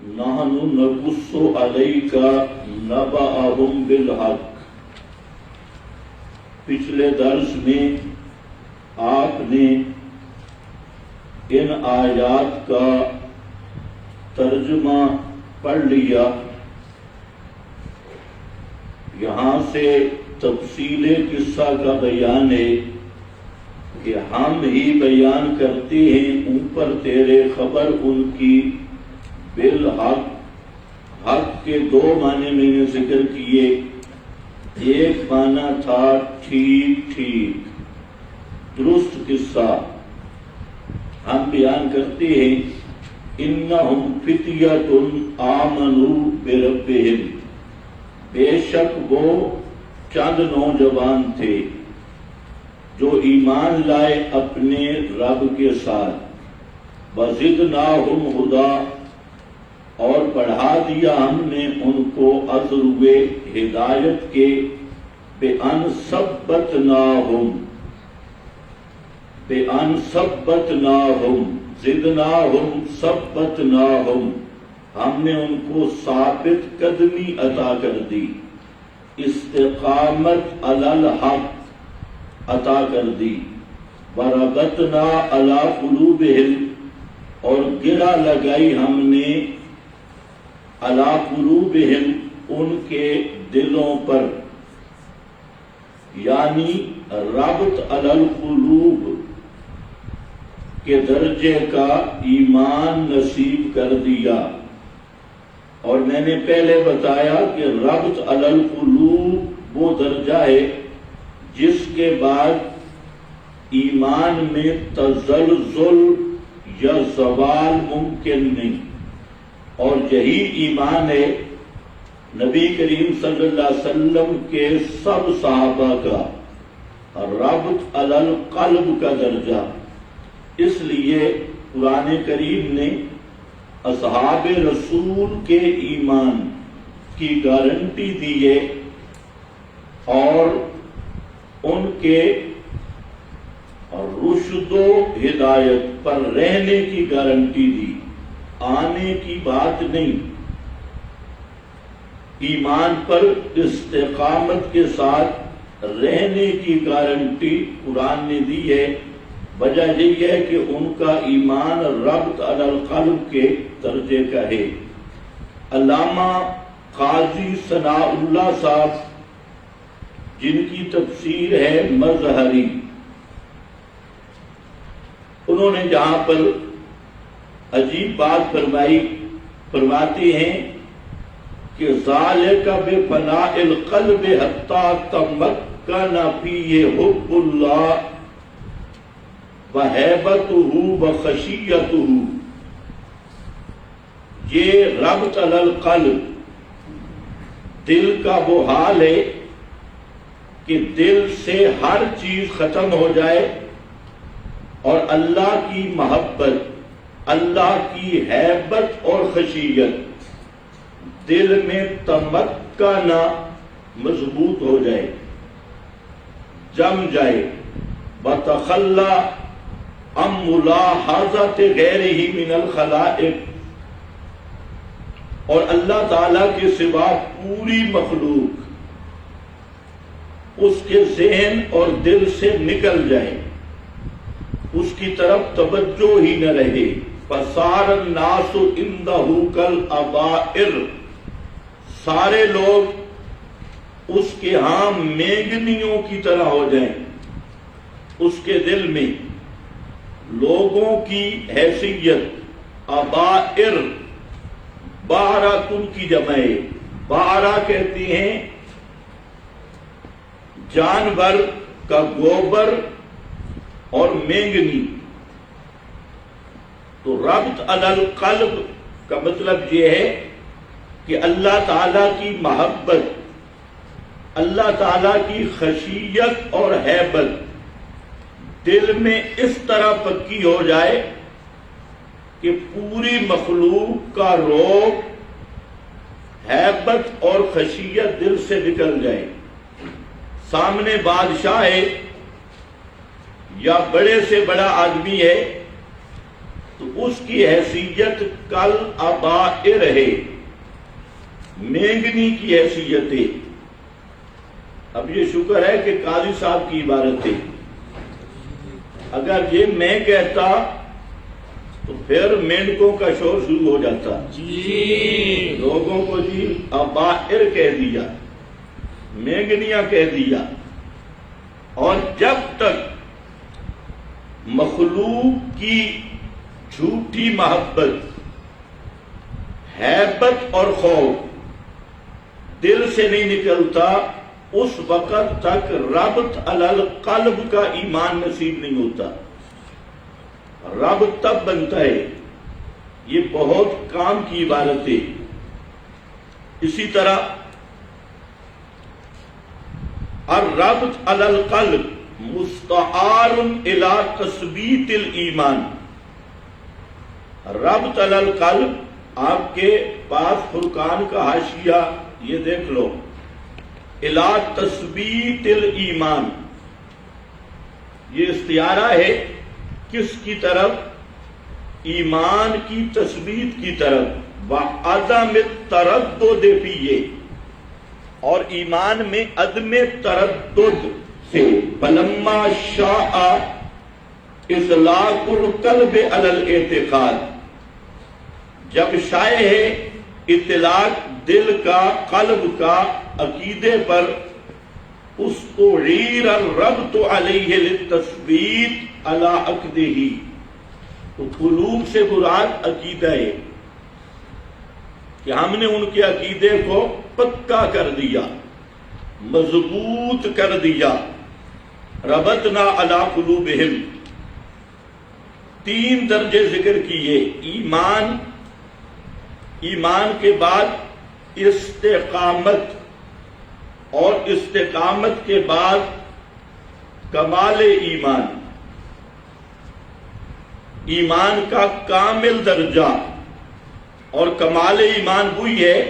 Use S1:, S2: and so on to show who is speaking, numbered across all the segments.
S1: نحن نقص علیک نبأہم بالحق۔ پچھلے درس میں آپ نے ان آیات کا ترجمہ پڑھ لیا۔ یہاں سے تفصیل قصہ کا بیان ہے کہ ہم ہی بیان کرتے ہیں اوپر تیرے خبر ان کی بالحق۔ حق کے دو معنی میں نے ذکر کیے، ایک معنی تھا ٹھیک ٹھیک درست قصہ۔ ہم بیان کرتے ہیں انہم فتیۃ آمنوا بربہم، بے شک وہ چند نوجوان تھے جو ایمان لائے اپنے رب کے ساتھ۔ وزدناہم ہدی، اور بڑھا دیا ہم نے ان کو عذر ہدایت کے، بِأَنْ ثبتناہم، زدناہم ثبتناہم، ہم نے ان کو ثابت قدمی عطا کر دی، استقامت علی الحق عطا کر دی۔ وَرَبَطْنَا عَلَى قُلُوبِهِمْ، اور گرہ لگائی ہم نے عَلَى قُلُوبِهِمْ ان کے دلوں پر، یعنی ربط علی القلوب کے درجے کا ایمان نصیب کر دیا۔ اور میں نے پہلے بتایا کہ ربط علی القلوب وہ درجہ ہے جس کے بعد ایمان میں تزلزل یا زوال ممکن نہیں، اور یہی ایمان ہے نبی کریم صلی اللہ علیہ وسلم کے سب صحابہ کا ربط علی القلب کا درجہ۔ اس لیے قرآن کریم نے اصحاب رسول کے ایمان کی گارنٹی دی ہے اور ان کے رشد و ہدایت پر رہنے کی گارنٹی دی، آنے کی بات نہیں۔ ایمان پر استقامت کے ساتھ رہنے کی گارنٹی قرآن نے دی ہے۔ وجہ یہی ہے کہ ان کا ایمان ربط علی القلب کے درجے کا ہے۔ علامہ قاضی ثناء اللہ صاحب، جن کی تفسیر ہے مظہری، انہوں نے جہاں پر عجیب بات فرماتے ہیں کہ ذالک بفناء القلب حتی تمکن فیہ حب اللہ وہیبتہ وخشیتہ، یہ ربط علی القلب دل کا وہ حال ہے کہ دل سے ہر چیز ختم ہو جائے اور اللہ کی محبت، اللہ کی ہیبت اور خشیت دل میں تمکنا مضبوط ہو جائے، جم جائے۔ وَتَخَلَّى عَن مُلَاحَظَةِ غَيْرِهِ مِنَ الْخَلَائِقِ، اور اللہ تعالیٰ کے سوا پوری مخلوق اس کے ذہن اور دل سے نکل جائے، اس کی طرف توجہ ہی نہ رہے۔ فَصَارَ النَّاسُ عِندَهُ كَالْأَبَائِرِ، سارے لوگ اس کے ہاں مینگنیوں کی طرح ہو جائیں۔ اس کے دل میں لوگوں کی حیثیت، ابائر باراتن کی جمع ہے، بارہ کہتے ہیں جانور کا گوبر اور مینگنی۔ تو ربط علی القلب کا مطلب یہ ہے کہ اللہ تعالیٰ کی محبت، اللہ تعالیٰ کی خشیت اور ہیبت دل میں اس طرح پکی ہو جائے کہ پوری مخلوق کا رعب، ہیبت اور خشیت دل سے نکل جائے۔ سامنے بادشاہ ہے یا بڑے سے بڑا آدمی ہے، تو اس کی حیثیت کل ابائر ہے، مینگنی کی حیثیت ہے۔ اب یہ شکر ہے کہ قاضی صاحب کی عبارت ہے، اگر یہ میں کہتا تو پھر مینڈکوں کا شور شروع ہو جاتا، لوگوں کو جی ابائر کہہ دیا، مینگنیاں کہہ دیا۔ اور جب تک مخلوق کی جھوٹی محبت، ہیبت اور خوف دل سے نہیں نکلتا، اس وقت تک ربط علی القلب کا ایمان نصیب نہیں ہوتا۔ رب تب بنتا ہے، یہ بہت کام کی عبارت ہے۔ اسی طرح الربط علی القلب مستعار الی تثبیت الایمان۔ ربط علی القلب آپ کے پاس فرقان کا حاشیہ یہ دیکھ لو، الی تثبیت الایمان، یہ استعارہ ہے کس کی طرف؟ ایمان کی تثبیت کی طرف، وعدم التردد فیہ، اور ایمان میں عدم تردد سے، فلما شاء اطلاق القلب علی الاعتقاد، جب شائع ہے اطلاق دل کا، قلب کا عقیدے پر، استعیر الربط علیہ للتثبیت علی عقدہ، تو قلوب سے مراد عقیدہ ہے کہ ہم نے ان کے عقیدے کو پکا کر دیا، مضبوط کر دیا۔ ربطنا علی قلوبہم، 3 درجے ذکر کیے، ایمان، ایمان کے بعد استقامت، اور استقامت کے بعد کمال ایمان، ایمان کا کامل درجہ۔ اور کمال ایمان وہی ہے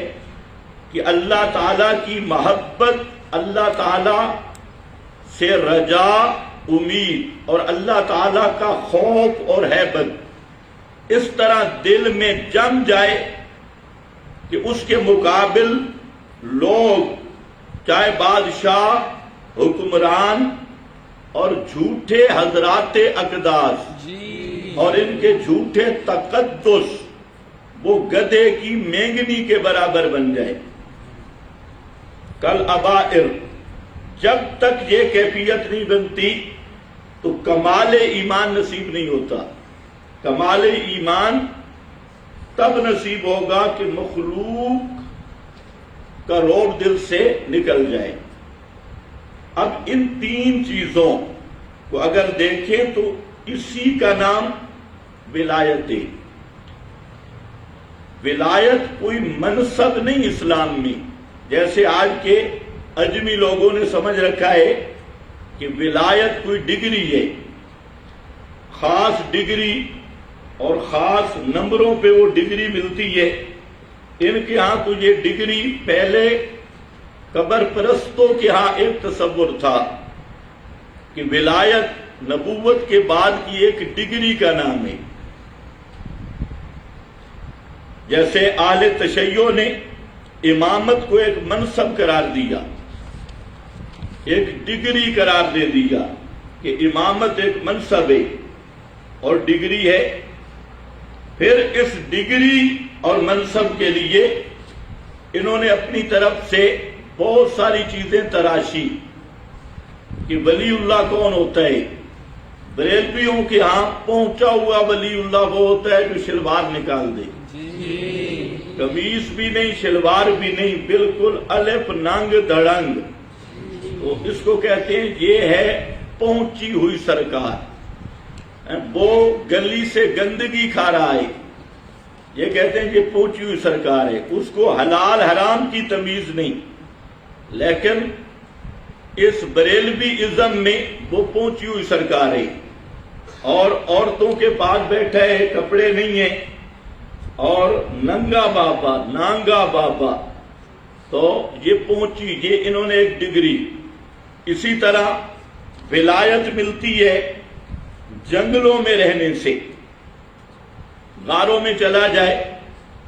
S1: کہ اللہ تعالی کی محبت، اللہ تعالی سے رجا، امید، اور اللہ تعالی کا خوف اور ہیبت اس طرح دل میں جم جائے کہ اس کے مقابل لوگ، چاہے بادشاہ، حکمران اور جھوٹے حضرات اقداس اور ان کے جھوٹے تقدس، وہ گدھے کی مینگنی کے برابر بن جائے۔ کل ابائر، جب تک یہ کیفیت نہیں بنتی تو کمال ایمان نصیب نہیں ہوتا۔ کمال ایمان تب نصیب ہوگا کہ مخلوق کا روب دل سے نکل جائے۔ اب ان 3 چیزوں کو اگر دیکھیں تو اسی کا نام ولایت ہے۔ ولایت کوئی منصب نہیں اسلام میں، جیسے آج کے اجمی لوگوں نے سمجھ رکھا ہے کہ ولایت کوئی ڈگری ہے، خاص ڈگری اور خاص نمبروں پہ وہ ڈگری ملتی ہے۔ ان کے ہاں تو یہ ڈگری پہلے قبر پرستوں کے ہاں ایک تصور تھا کہ ولایت نبوت کے بعد کی ایک ڈگری کا نام ہے۔ جیسے اہل تشیع نے امامت کو ایک منصب قرار دیا، ایک ڈگری قرار دے دیا کہ امامت ایک منصب ہے اور ڈگری ہے۔ پھر اس ڈگری اور منصب کے لیے انہوں نے اپنی طرف سے بہت ساری چیزیں تراشی کہ ولی اللہ کون ہوتا ہے۔ بریلویوں کے ہاں پہنچا ہوا ولی اللہ وہ ہوتا ہے جو شلوار نکال دے، قمیص بھی نہیں، شلوار بھی نہیں، بالکل الف ننگ دھڑنگ، تو اس کو کہتے ہیں یہ ہے پہنچی ہوئی سرکار۔ وہ گلی سے گندگی کھا رہا ہے، یہ کہتے ہیں یہ پہنچی ہوئی سرکار ہے، اس کو حلال حرام کی تمیز نہیں۔ لیکن اس بریلوی ازم میں وہ پہنچی ہوئی سرکار ہے، اور عورتوں کے پاس بیٹھا ہے، کپڑے نہیں ہیں، اور ننگا بابا، نانگا بابا، تو یہ پہنچی، یہ انہوں نے ایک ڈگری۔ اسی طرح ولایت ملتی ہے جنگلوں میں رہنے سے، غاروں میں چلا جائے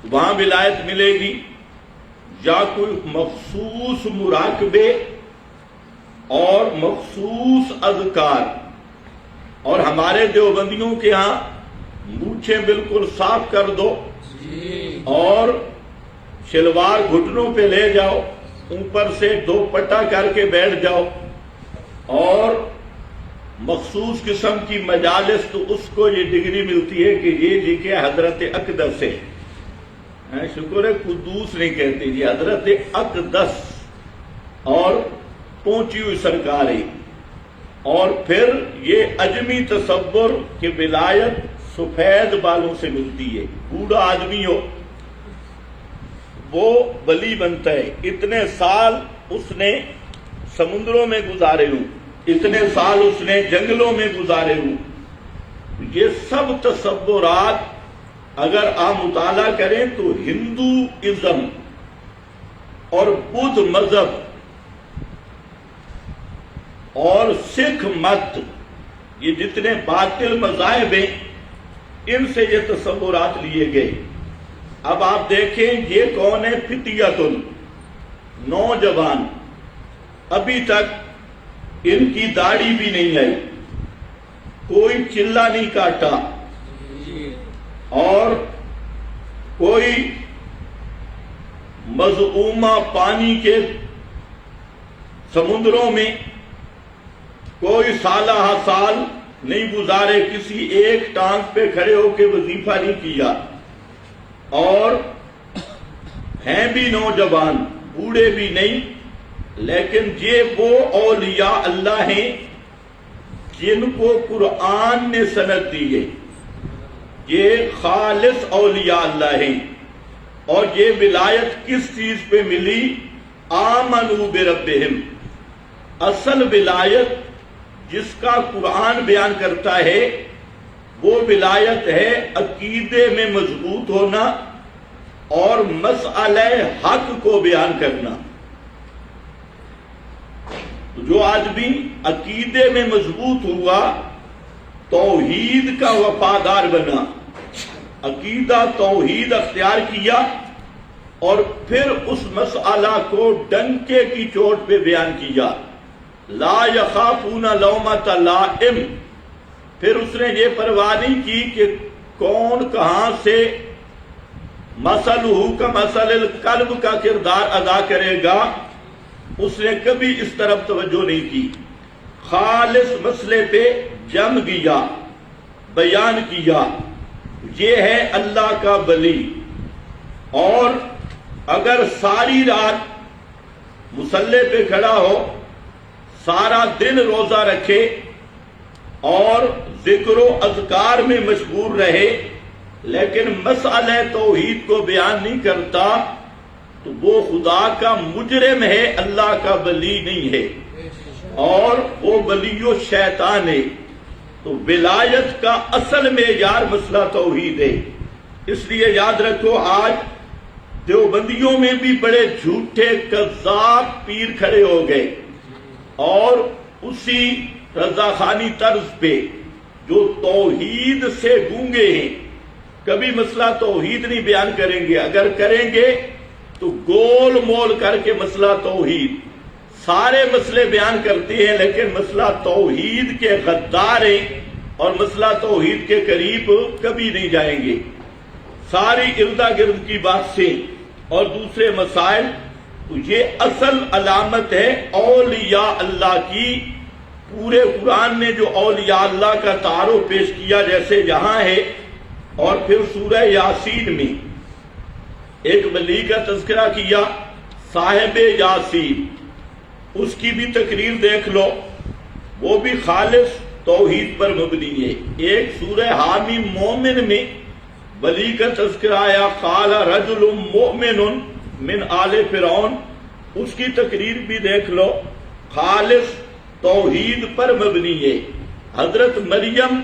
S1: وہاں ولایت ملے گی، یا کوئی مخصوص مراقبے اور مخصوص اذکار. اور ہمارے دیوبندیوں کے ہاں مونچھیں بالکل صاف کر دو اور شلوار گھٹنوں پہ لے جاؤ، اوپر سے دوپٹہ کر کے بیٹھ جاؤ، اور مخصوص قسم کی مجالس تو اس کو یہ ڈگری ملتی ہے کہ یہ جی کہ حضرت اقدس ہے. شکر ہے قدوس نہیں کہتے جی، حضرت اقدس اور پہنچی ہوئی سرکار ہے. اور پھر یہ عجمی تصور کہ ولایت سفید بالوں سے ملتی ہے. بوڑھا آدمی ہو وہ ولی بنتا ہے. اتنے سال اس نے سمندروں میں گزارے ہوں، اتنے سال اس نے جنگلوں میں گزارے ہوں. یہ سب تصورات اگر آپ مطالعہ کریں تو ہندو ازم اور بدھ مذہب اور سکھ مت، یہ جتنے باطل مذاہب ہیں ان سے یہ تصورات لیے گئے. اب آپ دیکھیں یہ کون ہے؟ فتیۃ، نوجوان، ابھی تک ان کی داڑھی بھی نہیں آئی، کوئی چلہ نہیں کاٹا، اور کوئی مذعومہ پانی کے سمندروں میں کوئی سالہ سال نہیں گزارے، کسی ایک ٹانگ پہ کھڑے ہو کے وظیفہ نہیں کیا، اور ہیں بھی نوجوان، بوڑھے بھی نہیں. لیکن یہ وہ اولیاء اللہ ہیں جن کو قرآن نے سند دی ہے. یہ خالص اولیاء اللہ ہیں. اور یہ ولایت کس چیز پہ ملی؟ آمنوا بربہم. اصل ولایت جس کا قرآن بیان کرتا ہے وہ ولایت ہے عقیدے میں مضبوط ہونا اور مسئلہ حق کو بیان کرنا. جو آدمی عقیدے میں مضبوط ہوا، توحید کا وفادار بنا، عقیدہ توحید اختیار کیا، اور پھر اس مسئلہ کو ڈنکے کی چوٹ پہ بیان کیا، لا یخافون لومۃ لائم. پھر اس نے یہ پرواہ نہیں کی کہ کون کہاں سے مثلہ کمثل الکلب کا کردار ادا کرے گا، اس نے کبھی اس طرف توجہ نہیں کی. خالص مسئلے پہ جم گیا، بیان کیا. یہ ہے اللہ کا ولی. اور اگر ساری رات مصلی پہ کھڑا ہو، سارا دن روزہ رکھے اور ذکر و اذکار میں مشغول رہے، لیکن مسئلہ توحید کو بیان نہیں کرتا، تو وہ خدا کا مجرم ہے، اللہ کا ولی نہیں ہے، اور وہ ولی و شیطان ہے. تو ولایت کا اصل معیار مسئلہ توحید ہے. اس لیے یاد رکھو، آج دیوبندیوں میں بھی بڑے جھوٹے کذاب پیر کھڑے ہو گئے، اور اسی رضاخانی طرز پہ جو توحید سے گونگے ہیں، کبھی مسئلہ توحید نہیں بیان کریں گے. اگر کریں گے تو گول مول کر کے مسئلہ توحید، سارے مسئلے بیان کرتے ہیں لیکن مسئلہ توحید کے غدار ہیں، اور مسئلہ توحید کے قریب کبھی نہیں جائیں گے. ساری اردا گرد کی بات سے اور دوسرے مسائل، تو یہ اصل علامت ہے اولیاء اللہ کی. پورے قرآن نے جو اولیاء اللہ کا تعارف پیش کیا جیسے یہاں ہے، اور پھر سورہ یاسین میں ایک ولی کا تذکرہ کیا، صاحب یاسین، اس کی بھی تقریر دیکھ لو، وہ بھی خالص توحید پر مبنی ہے. ایک سورہ حامیم مومن میں ولی کا تذکرہ آیا، قال رجل مؤمن من آل فرعون، اس کی تقریر بھی دیکھ لو، خالص توحید پر مبنی ہے. حضرت مریم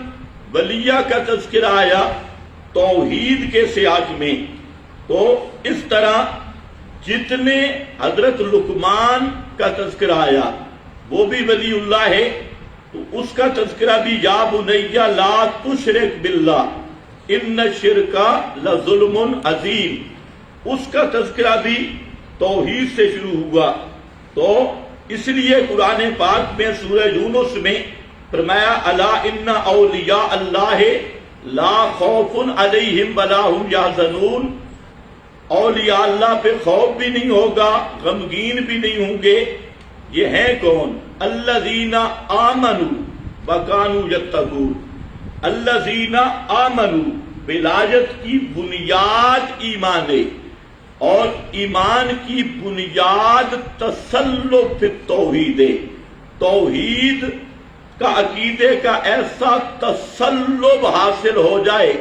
S1: ولیہ کا تذکرہ آیا توحید کے سیاق میں. تو اس طرح جتنے حضرت لقمان کا تذکرہ آیا وہ بھی ولی اللہ ہے، تو اس کا تذکرہ بھی یا بنی لا تشرک باللہ، ان الشرک لظلم عظیم، اس کا تذکرہ بھی توحید سے شروع ہوا۔ تو اس لیے قرآن پاک میں سورہ یونس میں فرمایا الا ان اولیاء اللہ لا خوف علیہم ولا هم یحزنون، اولیاء اللہ پہ خوف بھی نہیں ہوگا، غمگین بھی نہیں ہوں گے۔ یہ ہیں کون؟ الذین آمنوا وکانوا یتقون۔ الذین آمنوا، ولایت کی بنیاد ایمان ہے، اور ایمان کی بنیاد تسلب فی التوحید ہے۔ توحید کا عقیدے کا ایسا تسلب حاصل ہو جائے،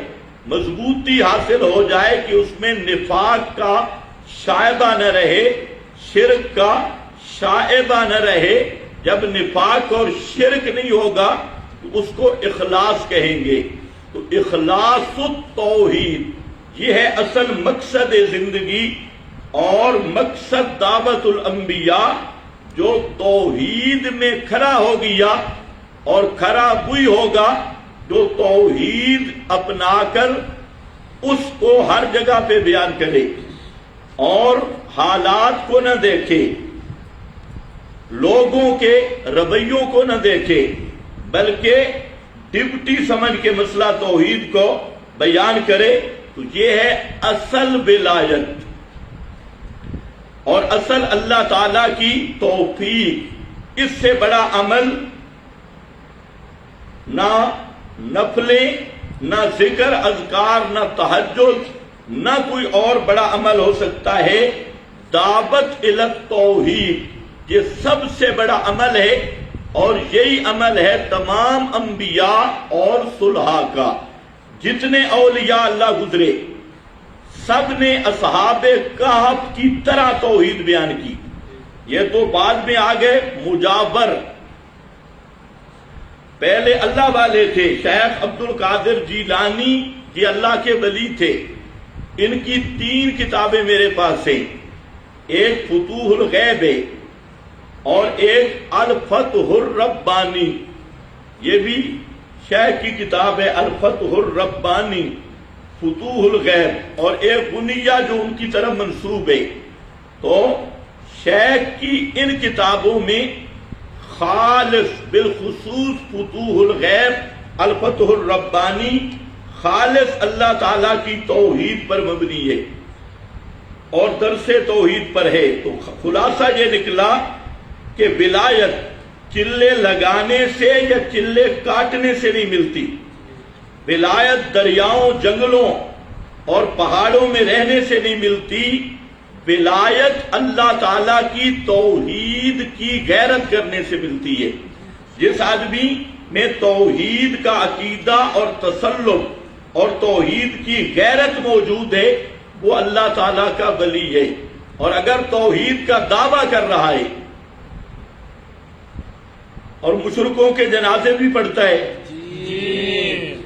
S1: مضبوطی حاصل ہو جائے کہ اس میں نفاق کا شائبہ نہ رہے، شرک کا شائبہ نہ رہے۔ جب نفاق اور شرک نہیں ہوگا تو اس کو اخلاص کہیں گے۔ تو اخلاص التوحید یہ ہے اصل مقصد زندگی اور مقصد دعوت الانبیاء۔ جو توحید میں کھڑا ہو گیا اور کھڑا وہی ہوگا جو توحید اپنا کر اس کو ہر جگہ پہ بیان کرے اور حالات کو نہ دیکھے، لوگوں کے رویوں کو نہ دیکھے، بلکہ ڈپٹی سمجھ کے مسئلہ توحید کو بیان کرے۔ تو یہ ہے اصل ولایت اور اصل اللہ تعالی کی توفیق۔ اس سے بڑا عمل نہ نفلیں، نہ ذکر اذکار، نہ تہجد، نہ کوئی اور بڑا عمل ہو سکتا ہے۔ دعوت الی التوحید یہ سب سے بڑا عمل ہے، اور یہی عمل ہے تمام انبیاء اور صلحاء کا۔ جتنے اولیاء اللہ گزرے سب نے اصحاب کہف کی طرح توحید بیان کی۔ یہ تو بعد میں آگئے مجاور، پہلے اللہ والے تھے۔ شیخ عبد القادر جیلانی یہ اللہ کے ولی تھے، ان کی 3 کتابیں میرے پاس ہیں، ایک فتوح الغیب ہے اور ایک الفتح الربانی، یہ بھی شیخ کی کتاب ہے، الفتح الربانی فتوح الغیب، اور ایک غنیہ جو ان کی طرف منسوب ہے۔ تو شیخ کی ان کتابوں میں خالص بالخصوص فتوح الغیب، الفتح الربانی خالص اللہ تعالیٰ کی توحید پر مبنی ہے اور درس توحید پر ہے۔ تو خلاصہ یہ نکلا کہ ولایت چلے لگانے سے یا چلے کاٹنے سے نہیں ملتی، ولایت دریاؤں، جنگلوں اور پہاڑوں میں رہنے سے نہیں ملتی، ولایت اللہ تعالیٰ کی توحید کی غیرت کرنے سے ملتی ہے۔ جس آدمی میں توحید کا عقیدہ اور تسلب اور توحید کی غیرت موجود ہے وہ اللہ تعالیٰ کا ولی ہے۔ اور اگر توحید کا دعویٰ کر رہا ہے اور مشرکوں کے جنازے بھی پڑھتا ہے،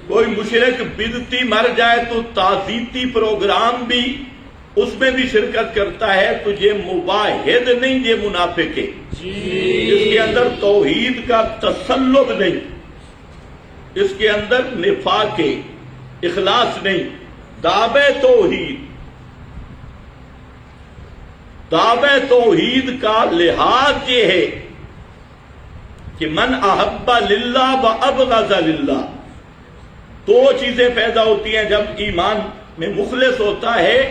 S1: کوئی مشرک بدعتی مر جائے تو تعزیتی پروگرام بھی اس میں بھی شرکت کرتا ہے، تو یہ مواحد نہیں، یہ منافق ہے۔ اس کے اندر توحید کا تسلب نہیں، اس کے اندر نفاق ہے، اخلاص نہیں۔ دعوے توحید کا لحاظ یہ ہے کہ من احب للہ و ابغض للہ، 2 چیزیں پیدا ہوتی ہیں جب ایمان میں مخلص ہوتا ہے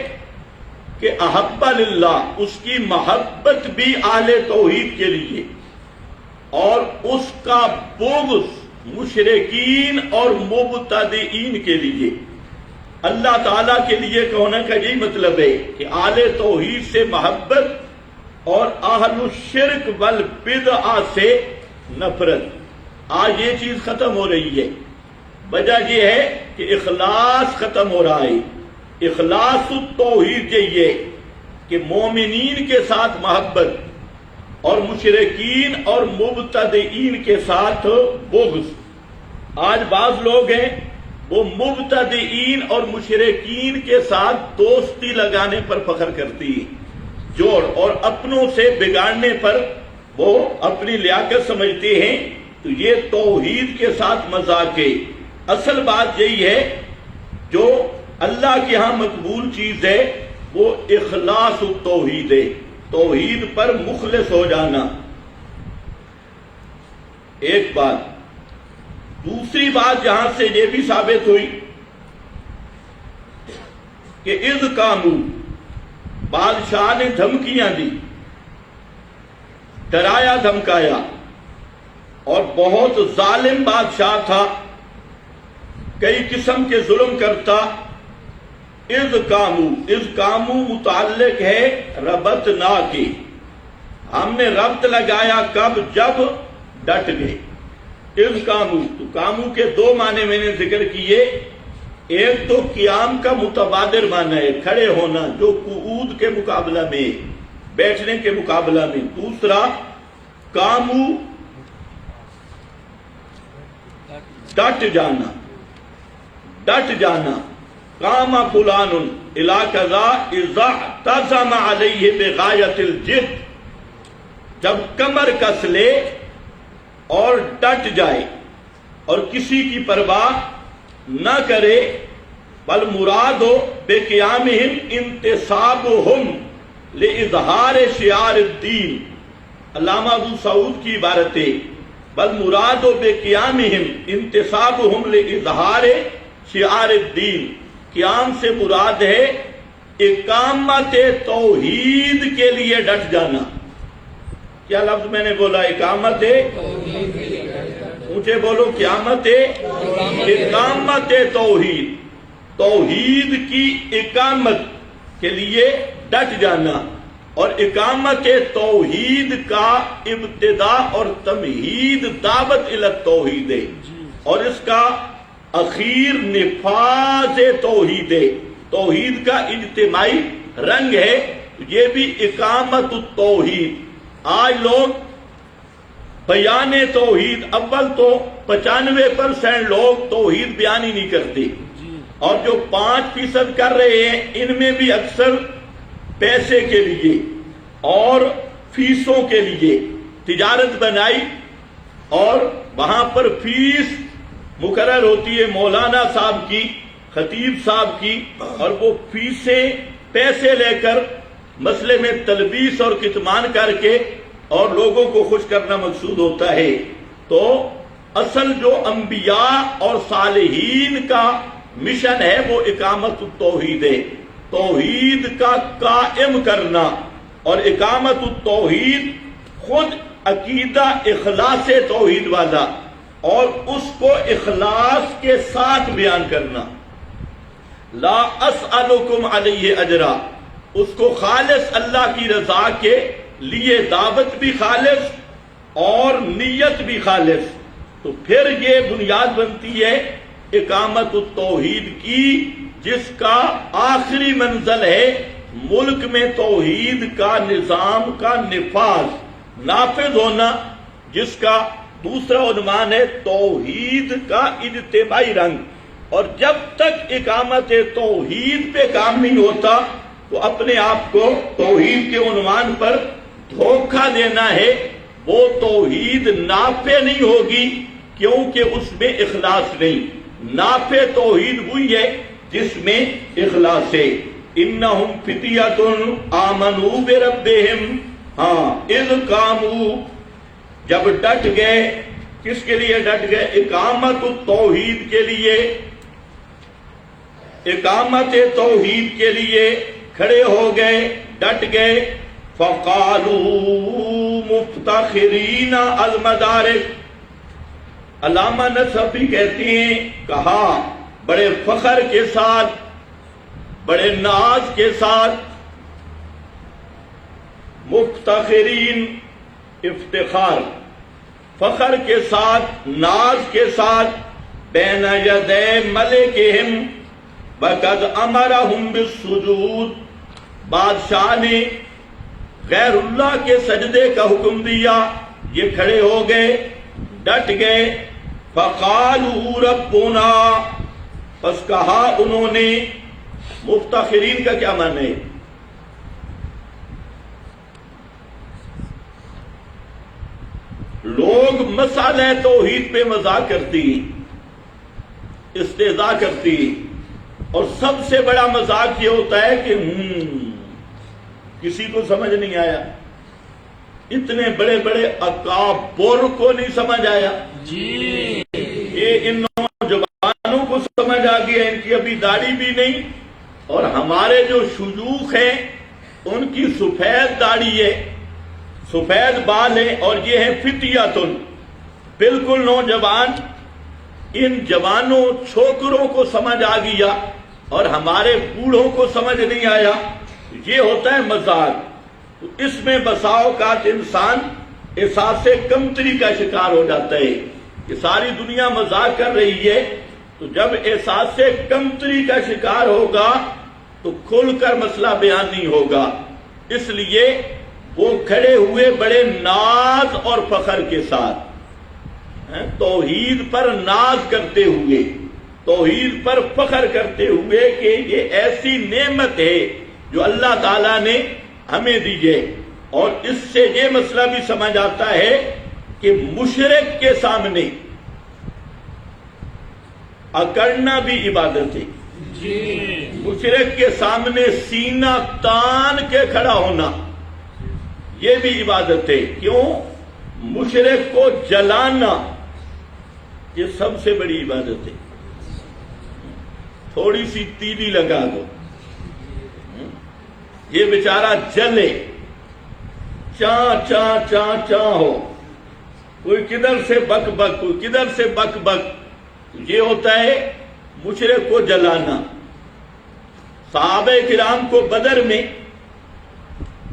S1: کہ احب للہ، اس کی محبت بھی اہل توحید کے لیے، اور اس کا بغض مشرکین اور مبتدعین کے لیے۔ اللہ تعالیٰ کے لیے ہونے کا یہی مطلب ہے کہ اہل توحید سے محبت اور اہل الشرک والبدع سے نفرت۔ آج یہ چیز ختم ہو رہی ہے، وجہ یہ ہے کہ اخلاص ختم ہو رہا ہے۔ اخلاص التوحید یہ ہے کہ مومنین کے ساتھ محبت اور مشرکین اور مبتدعین کے ساتھ بغض۔ آج بعض لوگ ہیں وہ مبتدعین اور مشرکین کے ساتھ دوستی لگانے پر فخر کرتی ہے، جوڑ، اور اپنوں سے بگاڑنے پر وہ اپنی لیاقت سمجھتے ہیں۔ تو یہ توحید کے ساتھ مذاق ہے۔ اصل بات یہی ہے جو اللہ کے ہاں مقبول چیز ہے وہ اخلاص التوحید ہے، توحید پر مخلص ہو جانا، ایک بات۔ دوسری بات جہاں سے یہ بھی ثابت ہوئی کہ اذ قاموا، بادشاہ نے دھمکیاں دی، ڈرایا دھمکایا، اور بہت ظالم بادشاہ تھا، کئی قسم کے ظلم کرتا۔ اذ قاموا متعلق ہے ربطنا کی، ہم نے ربط لگایا کب؟ جب ڈٹ گئے۔ اذ قاموا، تو قاموا کے دو معنی میں نے ذکر کیے، ایک تو قیام کا متبادر معنی ہے، کھڑے ہونا، جو قعود کے مقابلہ میں، بیٹھنے کے مقابلہ میں۔ دوسرا قاموا ڈٹ جانا، ڈٹ جانا۔ قام فلان الی کذا اذا اعتزم علیہ بغایۃ الجد، جب کمر کس لے اور ڈٹ جائے اور کسی کی پرواہ نہ کرے، بل مراد ہو بے قیامہم انتصابہم لاظہار شعار الدین، علامہ ابو سعود کی عبارت ہے، بل مراد بے قیامہم انتصابہم لاظہار شعار الدین۔ قیام سے مراد ہے اقامت توحید کے لیے ڈٹ جانا۔ کیا لفظ میں نے بولا؟ اقامت اونچے بولو، قیامت اقامت توحید، توحید کی اقامت کے لیے ڈٹ جانا۔ اور اقامت توحید کا ابتدا اور تمہید دعوت الی التوحید ہے، اور اس کا اخیر نفاذ توحید ہے، توحید کا اجتماعی رنگ ہے، یہ بھی اقامت التوحید۔ آج لوگ بیان توحید، اول تو 95% لوگ توحید بیان ہی نہیں کرتے، اور جو 5% کر رہے ہیں ان میں بھی اکثر پیسے کے لیے اور فیسوں کے لیے تجارت بنائی، اور وہاں پر فیس مقرر ہوتی ہے مولانا صاحب کی، خطیب صاحب کی، اور وہ فیسیں پیسے لے کر مسئلے میں تلبیس اور کتمان کر کے اور لوگوں کو خوش کرنا مقصود ہوتا ہے۔ تو اصل جو انبیاء اور صالحین کا مشن ہے وہ اقامت التوحید ہے، توحید کا قائم کرنا۔ اور اقامت التوحید خود عقیدہ اخلاص توحید والا، اور اس کو اخلاص کے ساتھ بیان کرنا، لا اسألکم علیہ اجرا، اس کو خالص اللہ کی رضا کے لیے، دعوت بھی خالص اور نیت بھی خالص۔ تو پھر یہ بنیاد بنتی ہے اقامت التوحید کی، جس کا آخری منزل ہے ملک میں توحید کا نظام کا نافذ ہونا، جس کا دوسرا عنوان ہے توحید کا اجتماعی رنگ۔ اور جب تک اقامت توحید پہ کام نہیں ہوتا تو اپنے آپ کو توحید کے عنوان پر دھوکہ دینا ہے، وہ توحید نافع نہیں ہوگی، کیونکہ اس میں اخلاص نہیں۔ نافع توحید وہی ہے جس میں اخلاص ہے۔ انہم فتیۃ آمنوا بربہم، ہاں اذ قاموا، جب ڈٹ گئے، کس کے لیے ڈٹ گئے؟ اقامت التوحید کے لیے، اقامت توحید کے لیے کھڑے ہو گئے، ڈٹ گئے۔ فقالوا مفتخرین المدارک، علامہ نصفی کہتے ہیں، کہا بڑے فخر کے ساتھ، بڑے ناز کے ساتھ، مفتخرین افتخار، فخر کے ساتھ، ناز کے ساتھ، بین یدی ملکہم وقد امرہم بالسجود، بادشاہ نے غیر اللہ کے سجدے کا حکم دیا، یہ کھڑے ہو گئے، ڈٹ گئے۔ فقالوا ربنا، پس کہا انہوں نے، مفتخرین کا کیا معنی ہے؟ لوگ مسئلہ توحید پہ مذاق کرتی، استہزاء کرتی، اور سب سے بڑا مذاق یہ ہوتا ہے کہ کسی کو سمجھ نہیں آیا، اتنے بڑے بڑے اکابر کو نہیں سمجھ آیا جی، یہ ان نوجوانوں کو سمجھ آ گیا، ان کی ابھی داڑھی بھی نہیں، اور ہمارے جو شیوخ ہیں ان کی سفید داڑھی ہے، سفید بال ہے، اور یہ ہے فتیاتن، بالکل نوجوان۔ ان جوانوں چھوکروں کو سمجھ آ گیا اور ہمارے بوڑھوں کو سمجھ نہیں آیا، یہ ہوتا ہے مذاق۔ تو اس میں بسا اوقات انسان احساس کمتری کا شکار ہو جاتا ہے کہ ساری دنیا مذاق کر رہی ہے، تو جب احساس کمتری کا شکار ہوگا تو کھل کر مسئلہ بیان نہیں ہوگا۔ اس لیے وہ کھڑے ہوئے بڑے ناز اور فخر کے ساتھ، توحید پر ناز کرتے ہوئے، توحید پر فخر کرتے ہوئے کہ یہ ایسی نعمت ہے جو اللہ تعالیٰ نے ہمیں دی ہے۔ اور اس سے یہ مسئلہ بھی سمجھ آتا ہے کہ مشرک کے سامنے اکڑنا بھی عبادت ہے جی، مشرک کے سامنے سینہ تان کے کھڑا ہونا یہ بھی عبادت ہے۔ کیوں؟ مشرک کو جلانا یہ سب سے بڑی عبادت ہے۔ تھوڑی سی تیلی لگا دو، یہ بیچارہ جلے، چاں چاں چاں چاں ہو، کوئی کدھر سے بک بک، کوئی کدھر سے بک بک، یہ ہوتا ہے مشرک کو جلانا۔ صحابہ کرام کو بدر میں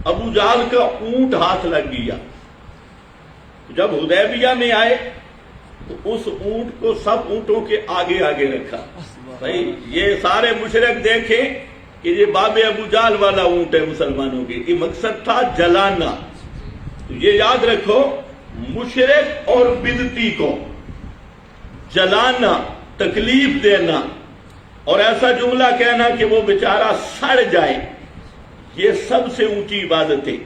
S1: ابو جہل کا اونٹ ہاتھ لگ گیا، جب حدیبیہ میں آئے تو اس اونٹ کو سب اونٹوں کے آگے آگے رکھا، بھائی یہ سارے مشرک دیکھیں کہ یہ باب ابو جہل والا اونٹ ہے مسلمانوں کے، یہ مقصد تھا جلانا۔ تو یہ یاد رکھو، مشرک اور بدعتی کو جلانا، تکلیف دینا اور ایسا جملہ کہنا کہ وہ بیچارہ سڑ جائے، یہ سب سے اونچی عبادت ہے،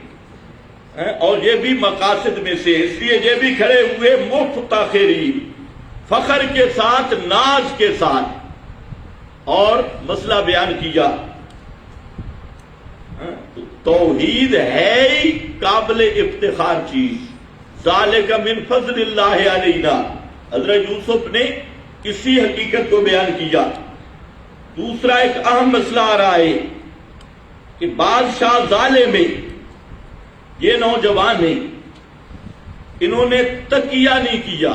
S1: اور یہ بھی مقاصد میں سے، اس لیے یہ بھی کھڑے ہوئے مفتخرین، فخر کے ساتھ، ناز کے ساتھ، اور مسئلہ بیان کیا۔ توحید ہے ہی قابل افتخار چیز، ذالک من فضل اللہ علینا، حضرت یوسف نے اسی حقیقت کو بیان کیا۔ دوسرا ایک اہم مسئلہ آ رہا ہے کہ بادشاہ ظالم میں یہ نوجوان ہیں، انہوں نے تقیہ نہیں کیا،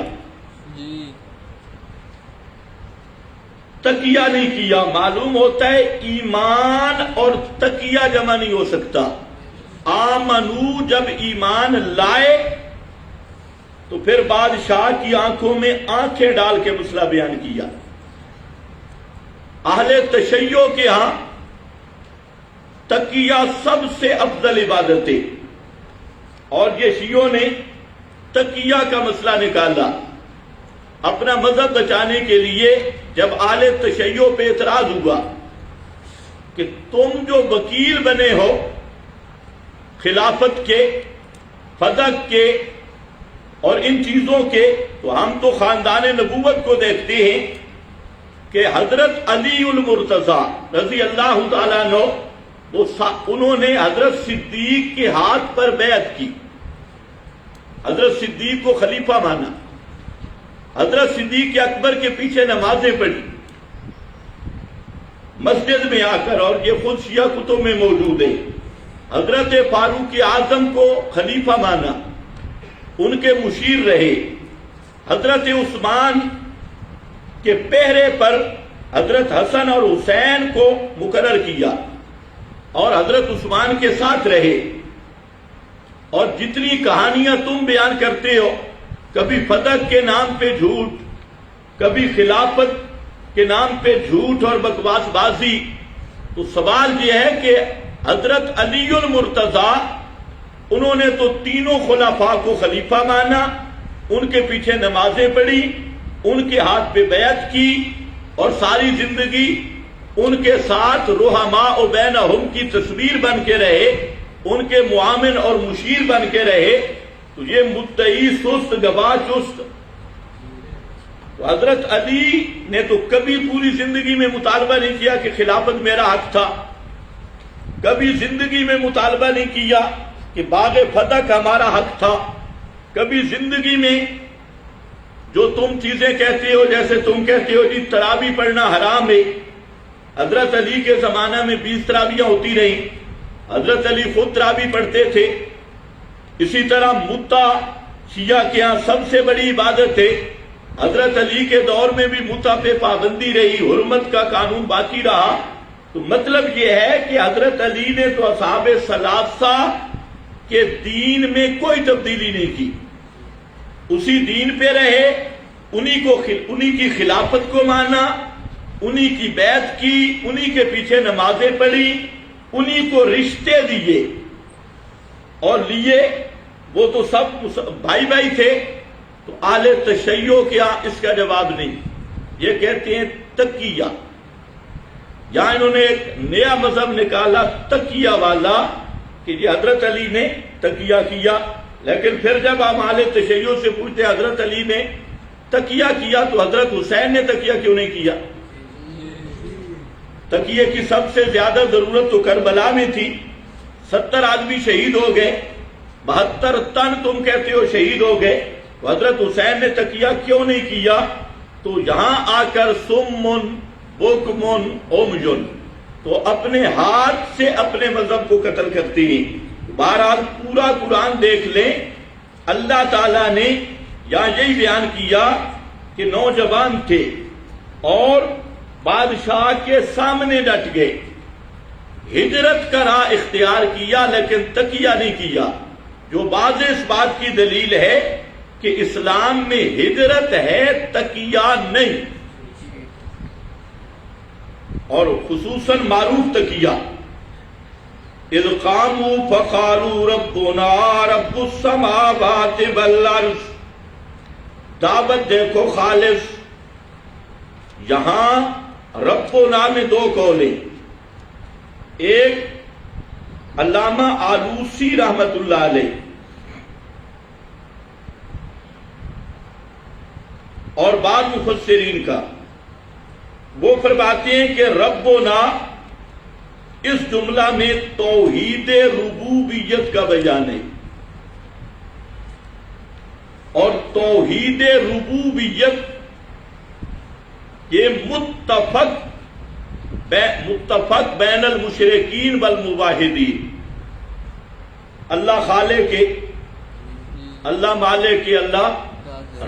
S1: تقیہ نہیں کیا۔ معلوم ہوتا ہے ایمان اور تقیہ جمع نہیں ہو سکتا۔ آمنو جب ایمان لائے تو پھر بادشاہ کی آنکھوں میں آنکھیں ڈال کے مسئلہ بیان کیا۔ اہل تشیع کے ہاں تقیہ سب سے افضل عبادت ہے، اور یہ شیعوں نے تقیہ کا مسئلہ نکالا اپنا مذہب بچانے کے لیے۔ جب اہل تشیع پہ اعتراض ہوا کہ تم جو وکیل بنے ہو خلافت کے، فدق کے اور ان چیزوں کے، تو ہم تو خاندان نبوت کو دیکھتے ہیں کہ حضرت علی المرتضی رضی اللہ تعالیٰ عنہ، انہوں نے حضرت صدیق کے ہاتھ پر بیعت کی، حضرت صدیق کو خلیفہ مانا، حضرت صدیق اکبر کے پیچھے نمازیں پڑھی مسجد میں آ کر، اور یہ خود شیعہ کتب میں موجود ہے۔ حضرت فاروق اعظم کو خلیفہ مانا، ان کے مشیر رہے۔ حضرت عثمان کے پہرے پر حضرت حسن اور حسین کو مقرر کیا اور حضرت عثمان کے ساتھ رہے۔ اور جتنی کہانیاں تم بیان کرتے ہو، کبھی فتح کے نام پہ جھوٹ، کبھی خلافت کے نام پہ جھوٹ اور بکواس بازی، تو سوال یہ ہے کہ حضرت علی المرتضی انہوں نے تو تینوں خلفاء کو خلیفہ مانا، ان کے پیچھے نمازیں پڑھی، ان کے ہاتھ پہ بیعت کی، اور ساری زندگی ان کے ساتھ رحماء بینہم کی تصویر بن کے رہے، ان کے معاون اور مشیر بن کے رہے۔ تو یہ مدعی سست، گواہ چست، تو حضرت علی نے تو کبھی پوری زندگی میں مطالبہ نہیں کیا کہ خلافت میرا حق تھا، کبھی زندگی میں مطالبہ نہیں کیا کہ باغ فتح کا ہمارا حق تھا، کبھی زندگی میں جو تم چیزیں کہتے ہو، جیسے تم کہتے ہو جی تراویح پڑھنا حرام ہے، حضرت علی کے زمانہ میں 20 تراویحیں ہوتی رہیں، حضرت علی خود تراویح پڑھتے تھے۔ اسی طرح متع شیعہ کے ہاں سب سے بڑی عبادت ہے، حضرت علی کے دور میں بھی متع پہ پابندی رہی، حرمت کا قانون باقی رہا۔ تو مطلب یہ ہے کہ حضرت علی نے تو اصحاب ثلاثہ کے دین میں کوئی تبدیلی نہیں کی، اسی دین پہ رہے، انہی کی خلافت کو مانا، انہی کی بیعت کی، انہی کے پیچھے نمازیں پڑھی، انہی کو رشتے دیے اور لیے۔ وہ تو سب بھائی بھائی تھے۔ تو آل تشیع کیا، اس کا جواب نہیں، یہ کہتے ہیں تقیہ۔ یہاں انہوں نے ایک نیا مذہب نکالا تقیہ والا کہ یہ حضرت علی نے تقیہ کیا، لیکن پھر جب ہم اہل تشیع سے پوچھتے حضرت علی نے تقیہ کیا تو حضرت حسین نے تقیہ کیوں نہیں کیا؟ تقیہ کی سب سے زیادہ ضرورت تو کربلا میں تھی، 70 آدمی شہید ہو گئے، 72 تن تم کہتے ہو شہید ہو گئے، تو حضرت حسین نے تقیہ کیوں نہیں کیا؟ تو یہاں آ کر سمن بکمن عمجن، تو اپنے ہاتھ سے اپنے مذہب کو قتل کرتی ہیں۔ بہرحال پورا قرآن دیکھ لیں، اللہ تعالیٰ نے یہاں یہی بیان کیا کہ نوجوان تھے اور بادشاہ کے سامنے ڈٹ گئے، ہجرت کا راہ اختیار کیا لیکن تقیہ نہیں کیا، جو بعض اس بات کی دلیل ہے کہ اسلام میں ہجرت ہے، تقیہ نہیں، اور خصوصاً معروف تقیہ اذ قاموا فقالوا ربنا رب السماوات والارض۔ دعوت دیکھو خالص، یہاں ربنا میں 2 قولیں، ایک علامہ آلوسی رحمت اللہ علیہ اور بعض مفسرین کا، وہ فرماتے ہیں کہ ربنا اس جملہ میں توحید ربوبیت کا بیان ہے، اور توحید ربوبیت یہ متفق بین المشرکین والموحدین، اللہ خالق کے، اللہ مالک کے، اللہ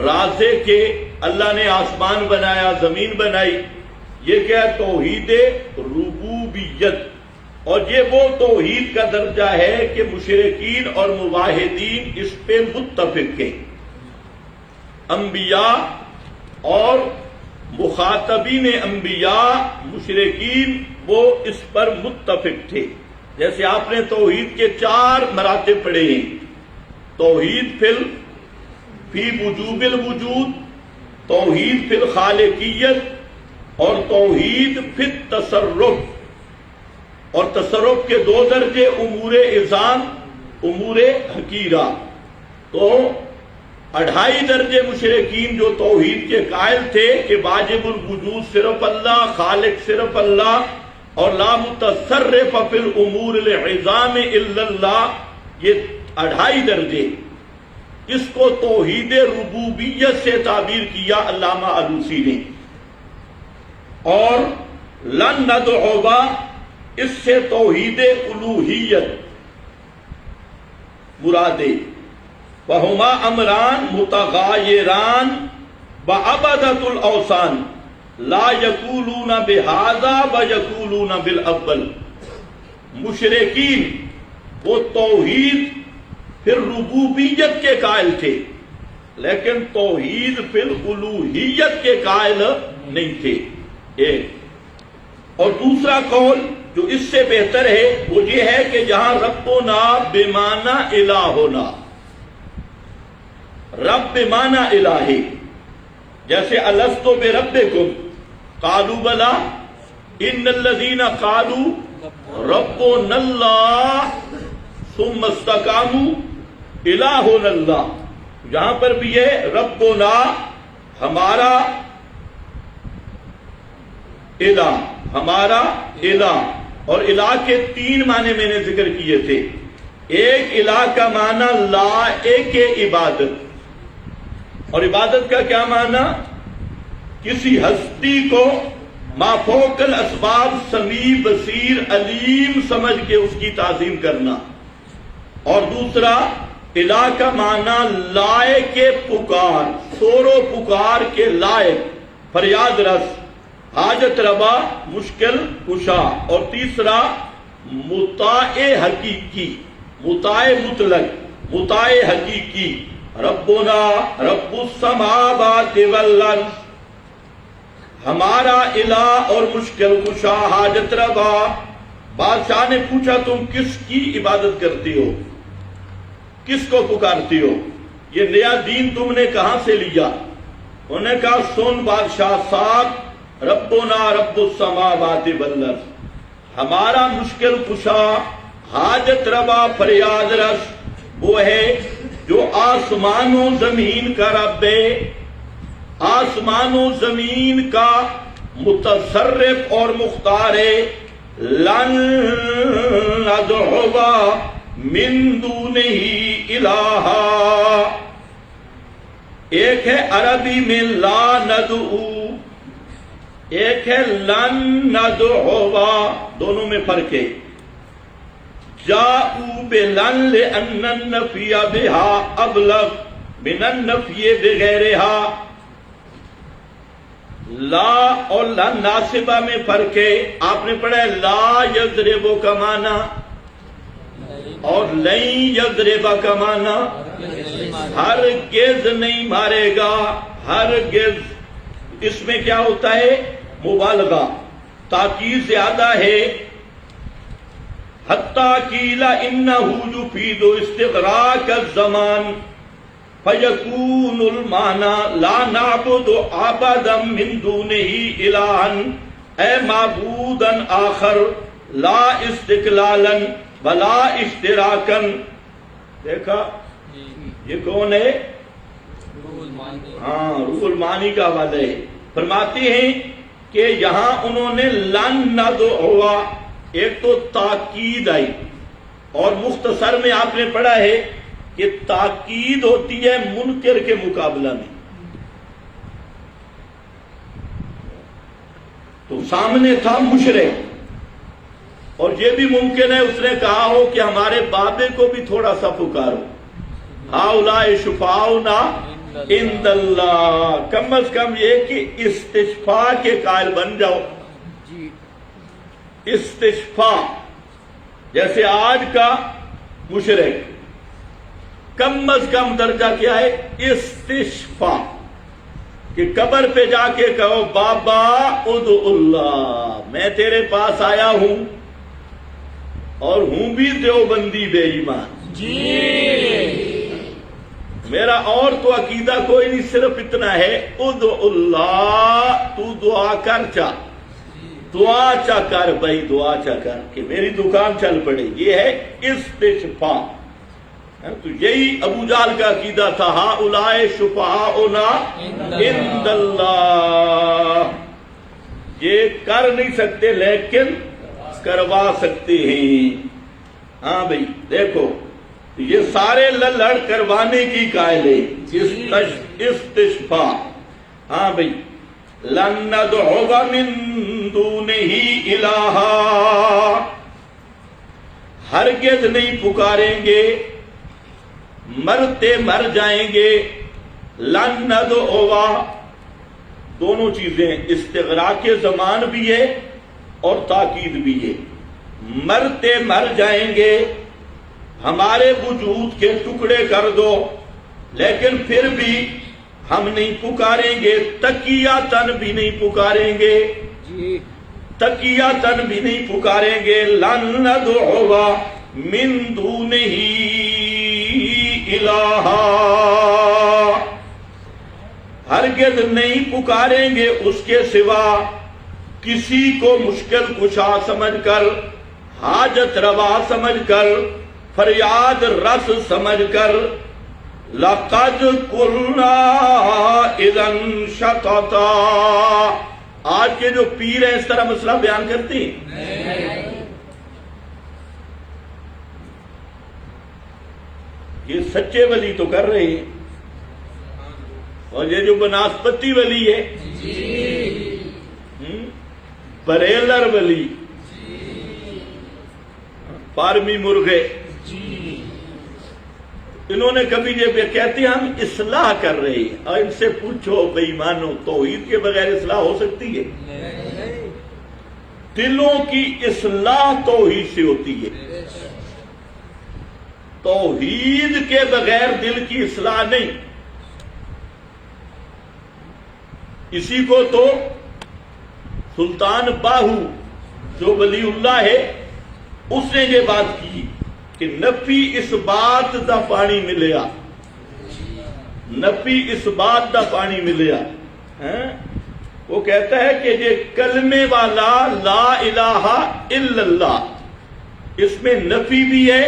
S1: رازق کے، اللہ نے آسمان بنایا، زمین بنائی، یہ کیا ہے؟ توحید ربوبیت۔ اور یہ وہ توحید کا درجہ ہے کہ مشرکین اور موحدین اس پہ متفق ہیں، انبیاء اور مخاطبین انبیاء مشرکین وہ اس پر متفق تھے۔ جیسے آپ نے توحید کے 4 مراتب پڑھے ہیں، توحید فی وجوب الوجود، توحید فی الخالقیت، اور توحید فی التصرف، اور تصرف کے 2 درجے، امور اعظام، امور حقیرہ۔ تو 2.5 درجے مشرکین جو توحید کے قائل تھے کہ واجب الوجود صرف اللہ، خالق صرف اللہ، اور لا متصرف فی الامور العظام الا اللہ، یہ 2.5 درجے، اس کو توحید ربوبیت سے تعبیر کیا علامہ آلوسی نے۔ اور لن ندعو، اس سے توحید الوہیت مرادے، وہما امران متغایران وعبدۃ الاوثان لا یقولون بہذا ویقولون بالاول۔ مشرکین وہ توحید پھر ربوبیت کے قائل تھے، لیکن توحید پھر الوہیت کے قائل نہیں تھے، ایک۔ اور دوسرا قول جو اس سے بہتر ہے وہ یہ ہے کہ جہاں ربنا بمعنی الہنا، رب بمعنی الہ، جیسے الستو بربکم قالوا بلا ان الذین قالوا ربنا اللہ ثم استقاموا الہنا اللہ، جہاں پر بھی ہے ربنا ہمارا الہ، ہمارا الہ، اور الہ کے 3 معنی میں نے ذکر کیے تھے۔ ایک الہ کا معنی لائق عبادت، اور عبادت کا کیا معنی؟ کسی ہستی کو ما فوق الاسباب سمیع بصیر علیم سمجھ کے اس کی تعظیم کرنا۔ اور دوسرا الہ کا معنی لائق پکار، شور و پکار کے لائق، فریاد رس، حاجت روا، مشکل کشا۔ اور تیسرا مطاع حقیقی، مطاع مطلق، مطاع حقیقی، ربنا رب السماوات والارض، ہمارا الہ اور مشکل کشا، حاجت روا۔ بادشاہ نے پوچھا تم کس کی عبادت کرتی ہو، کس کو پکارتی ہو، یہ نیا دین تم نے کہاں سے لیا؟ انہوں نے کہا سن بادشاہ صاحب، ربنا رب السماوات والارض، ہمارا مشکل کشا، حاجت روا، فریاد رس وہ ہے جو آسمان و زمین کا رب ہے، آسمان و زمین کا متصرف اور مختار ہے۔ لن ندعو من دونہ الہا، ایک ہے عربی میں لا ندعو، ایک ہے لن ندعو، دونوں میں فرق ہے۔ جاءوا بلن لأن النفی بها ابلغ من النفی بغیرها، لا اور لا ناصبہ میں فرق ہے۔ آپ نے پڑھا ہے لا یضرب کا معنی اور لن یضرب کا معنی ہرگز نہیں مارے گا، ہرگز، اس میں کیا ہوتا ہے؟ مبالغہ، تاکید زیادہ ہے۔ حتیٰ قیل انہ یفید استغراق الزمان فیکون المعنی لا نعبد عبدا من دونہ الہا، اے معبودا آخر لا استقلالا ولا اشتراکا۔ دیکھا یہ کون ہے؟ ہاں، روح المعانی کا حوالہ ہے۔ فرماتے ہیں کہ یہاں انہوں نے لن ندعو، ایک تو تاکید آئی، اور مختصر میں آپ نے پڑھا ہے کہ تاکید ہوتی ہے منکر کے مقابلہ میں۔ تو سامنے تھا مشرک، اور یہ بھی ممکن ہے اس نے کہا ہو کہ ہمارے بابے کو بھی تھوڑا سا پکارو، ہؤلاء شفاؤنا عند اللہ، کم از کم یہ کہ استشفاء کے قائل بن جاؤ۔ استشفاء، جیسے آج کا مشرک کم از کم درجہ کیا ہے؟ استشفاء، کہ قبر پہ جا کے کہو بابا ادعو اللہ، میں تیرے پاس آیا ہوں اور ہوں بھی دیوبندی بے ایمان جی، میرا اور تو عقیدہ کوئی نہیں، صرف اتنا ہے ادعو اللہ، تو دعا کر، دعا چا کر بھائی، دعا چا کر کہ میری دکان چل پڑے، یہ ہے استشفاء۔ تو یہی ابو جہل کا عقیدہ تھا، ہؤلاء شفعاؤنا عند اللہ، یہ کر نہیں سکتے لیکن کروا سکتے ہیں۔ ہاں بھائی دیکھو، یہ سارے لڑ کروانے کی قائل ہے، استشفاء۔ ہاں بھائی، لن ندعو من دونہ الہا، ہرگز نہیں پکاریں گے، مرتے مر جائیں گے۔ لن ندعو، دونوں چیزیں، استغراق زمان بھی ہے اور تاکید بھی ہے۔ مرتے مر جائیں گے، ہمارے وجود کے ٹکڑے کر دو، لیکن پھر بھی ہم نہیں پکاریں گے، تقیاتن بھی نہیں پکاریں گے، تقیاتن بھی نہیں پکاریں گے۔ لن ندعو من دونہ الہا، ہرگز نہیں پکاریں گے اس کے سوا کسی کو مشکل کشا سمجھ کر، حاجت روا سمجھ کر، فریاد رس سمجھ کر۔ لقد قلنا اذا شططا. آج کے جو پیر ہیں اس طرح مسئلہ بیان کرتے ہیں؟ یہ سچے ولی تو کر رہے ہیں، اور یہ جو بناسپتی ولی ہے، بریلر ولی، فارمی مرغے، انہوں نے کبھی یہ کہتے ہیں ہم اصلاح کر رہے ہیں، اور ان سے پوچھو بے ایمانو توحید کے بغیر اصلاح ہو سکتی ہے؟ دلوں کی اصلاح توحید سے ہوتی ہے، توحید کے بغیر دل کی اصلاح نہیں. اسی کو تو سلطان باہو جو ولی اللہ ہے اس نے یہ بات کی کہ نفی اس بات دا پانی ملیا، نفی اس بات دا پانی ملیا. وہ کہتا ہے کہ یہ کلمے والا لا الہ الا اللہ، اس میں نفی بھی ہے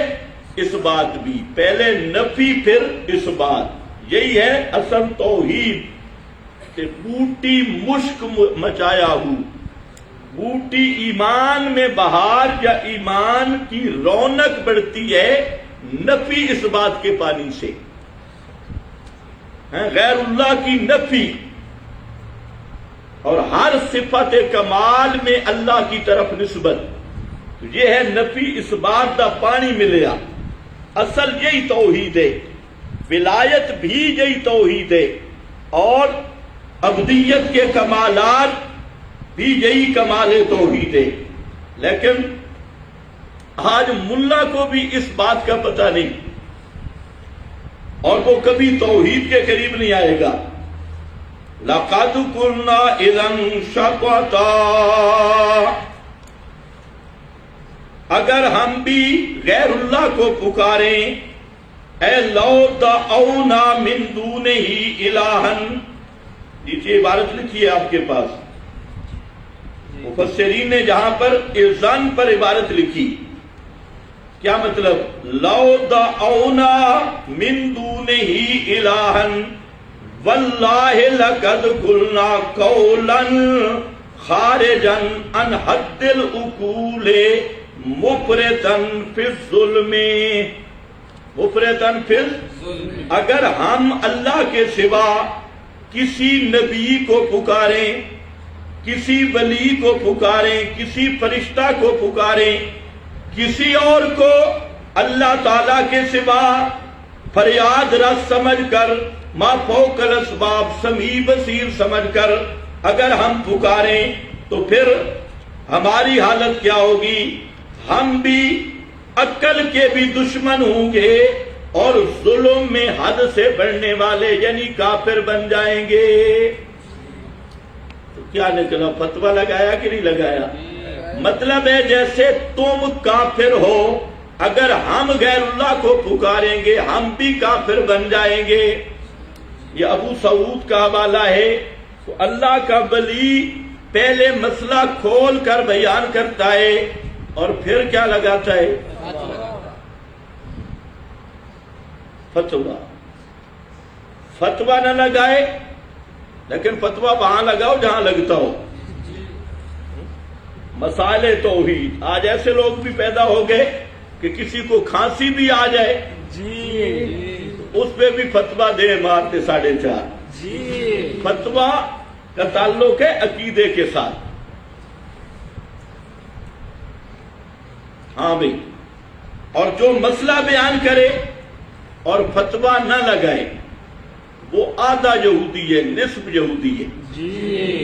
S1: اس بات بھی، پہلے نفی پھر اس بات. یہی ہے اصل توحید کہ بوٹی مشک مچایا ہوں، بوٹی ایمان میں بہار یا ایمان کی رونق بڑھتی ہے نفی اس بات کے پانی سے، غیر اللہ کی نفی، اور ہر صفت کمال میں اللہ کی طرف نسبت. یہ ہے نفی اس بات دا پانی ملیا. اصل یہی توحید ہے، ولایت بھی یہی توحید ہے، اور ابدیت کے کمالات بھی یہی کمال توحید ہے. لیکن آج ملا کو بھی اس بات کا پتہ نہیں، اور وہ کبھی توحید کے قریب نہیں آئے گا. لَقَدْ قُلْنَا إِذًا شَطَطًا. اگر ہم بھی غیر اللہ کو پکاریں، اے لو دعونا من دونہ الہن. یہ عبارت لکھی ہے آپ کے پاس، مفسرین نے جہاں پر اذن پر عبارت لکھی، کیا مطلب؟ لو دعونا من دونہ الہن واللہ لقد قلنا قولا خارجا عن حد العقول مفرطاً فی الظلم. مفرطاً فی الظلم. اگر ہم اللہ کے سوا کسی نبی کو پکاریں، کسی ولی کو پکاریں، کسی فرشتہ کو پکاریں، کسی اور کو اللہ تعالی کے سوا فریاد رس سمجھ کر، ما فوق الاسباب سمیع بصیر سمجھ کر اگر ہم پکاریں تو پھر ہماری حالت کیا ہوگی؟ ہم بھی عقل کے بھی دشمن ہوں گے اور ظلم میں حد سے بڑھنے والے یعنی کافر بن جائیں گے. تو کیا نکلا؟ فتویٰ لگایا کہ نہیں لگایا؟ مطلب ہے جیسے تم کافر ہو، اگر ہم غیر اللہ کو پکاریں گے ہم بھی کافر بن جائیں گے. یہ ابو سعود کا حوالہ ہے. تو اللہ کا ولی پہلے مسئلہ کھول کر بیان کرتا ہے اور پھر کیا لگاتا ہے؟ فتویٰ. فتویٰ نہ لگائے، لیکن فتویٰ وہاں لگاؤ جہاں لگتا ہو. مسائل توحید. آج ایسے لوگ بھی پیدا ہو گئے کہ کسی کو کھانسی بھی آ جائے اس پہ بھی فتویٰ دے مارتے 4.5. فتویٰ کا تعلق ہے عقیدے کے ساتھ. ہاں بھائی، اور جو مسئلہ بیان کرے اور فتویٰ نہ لگائے وہ آدھا یہودی ہے، نصف یہودی ہے.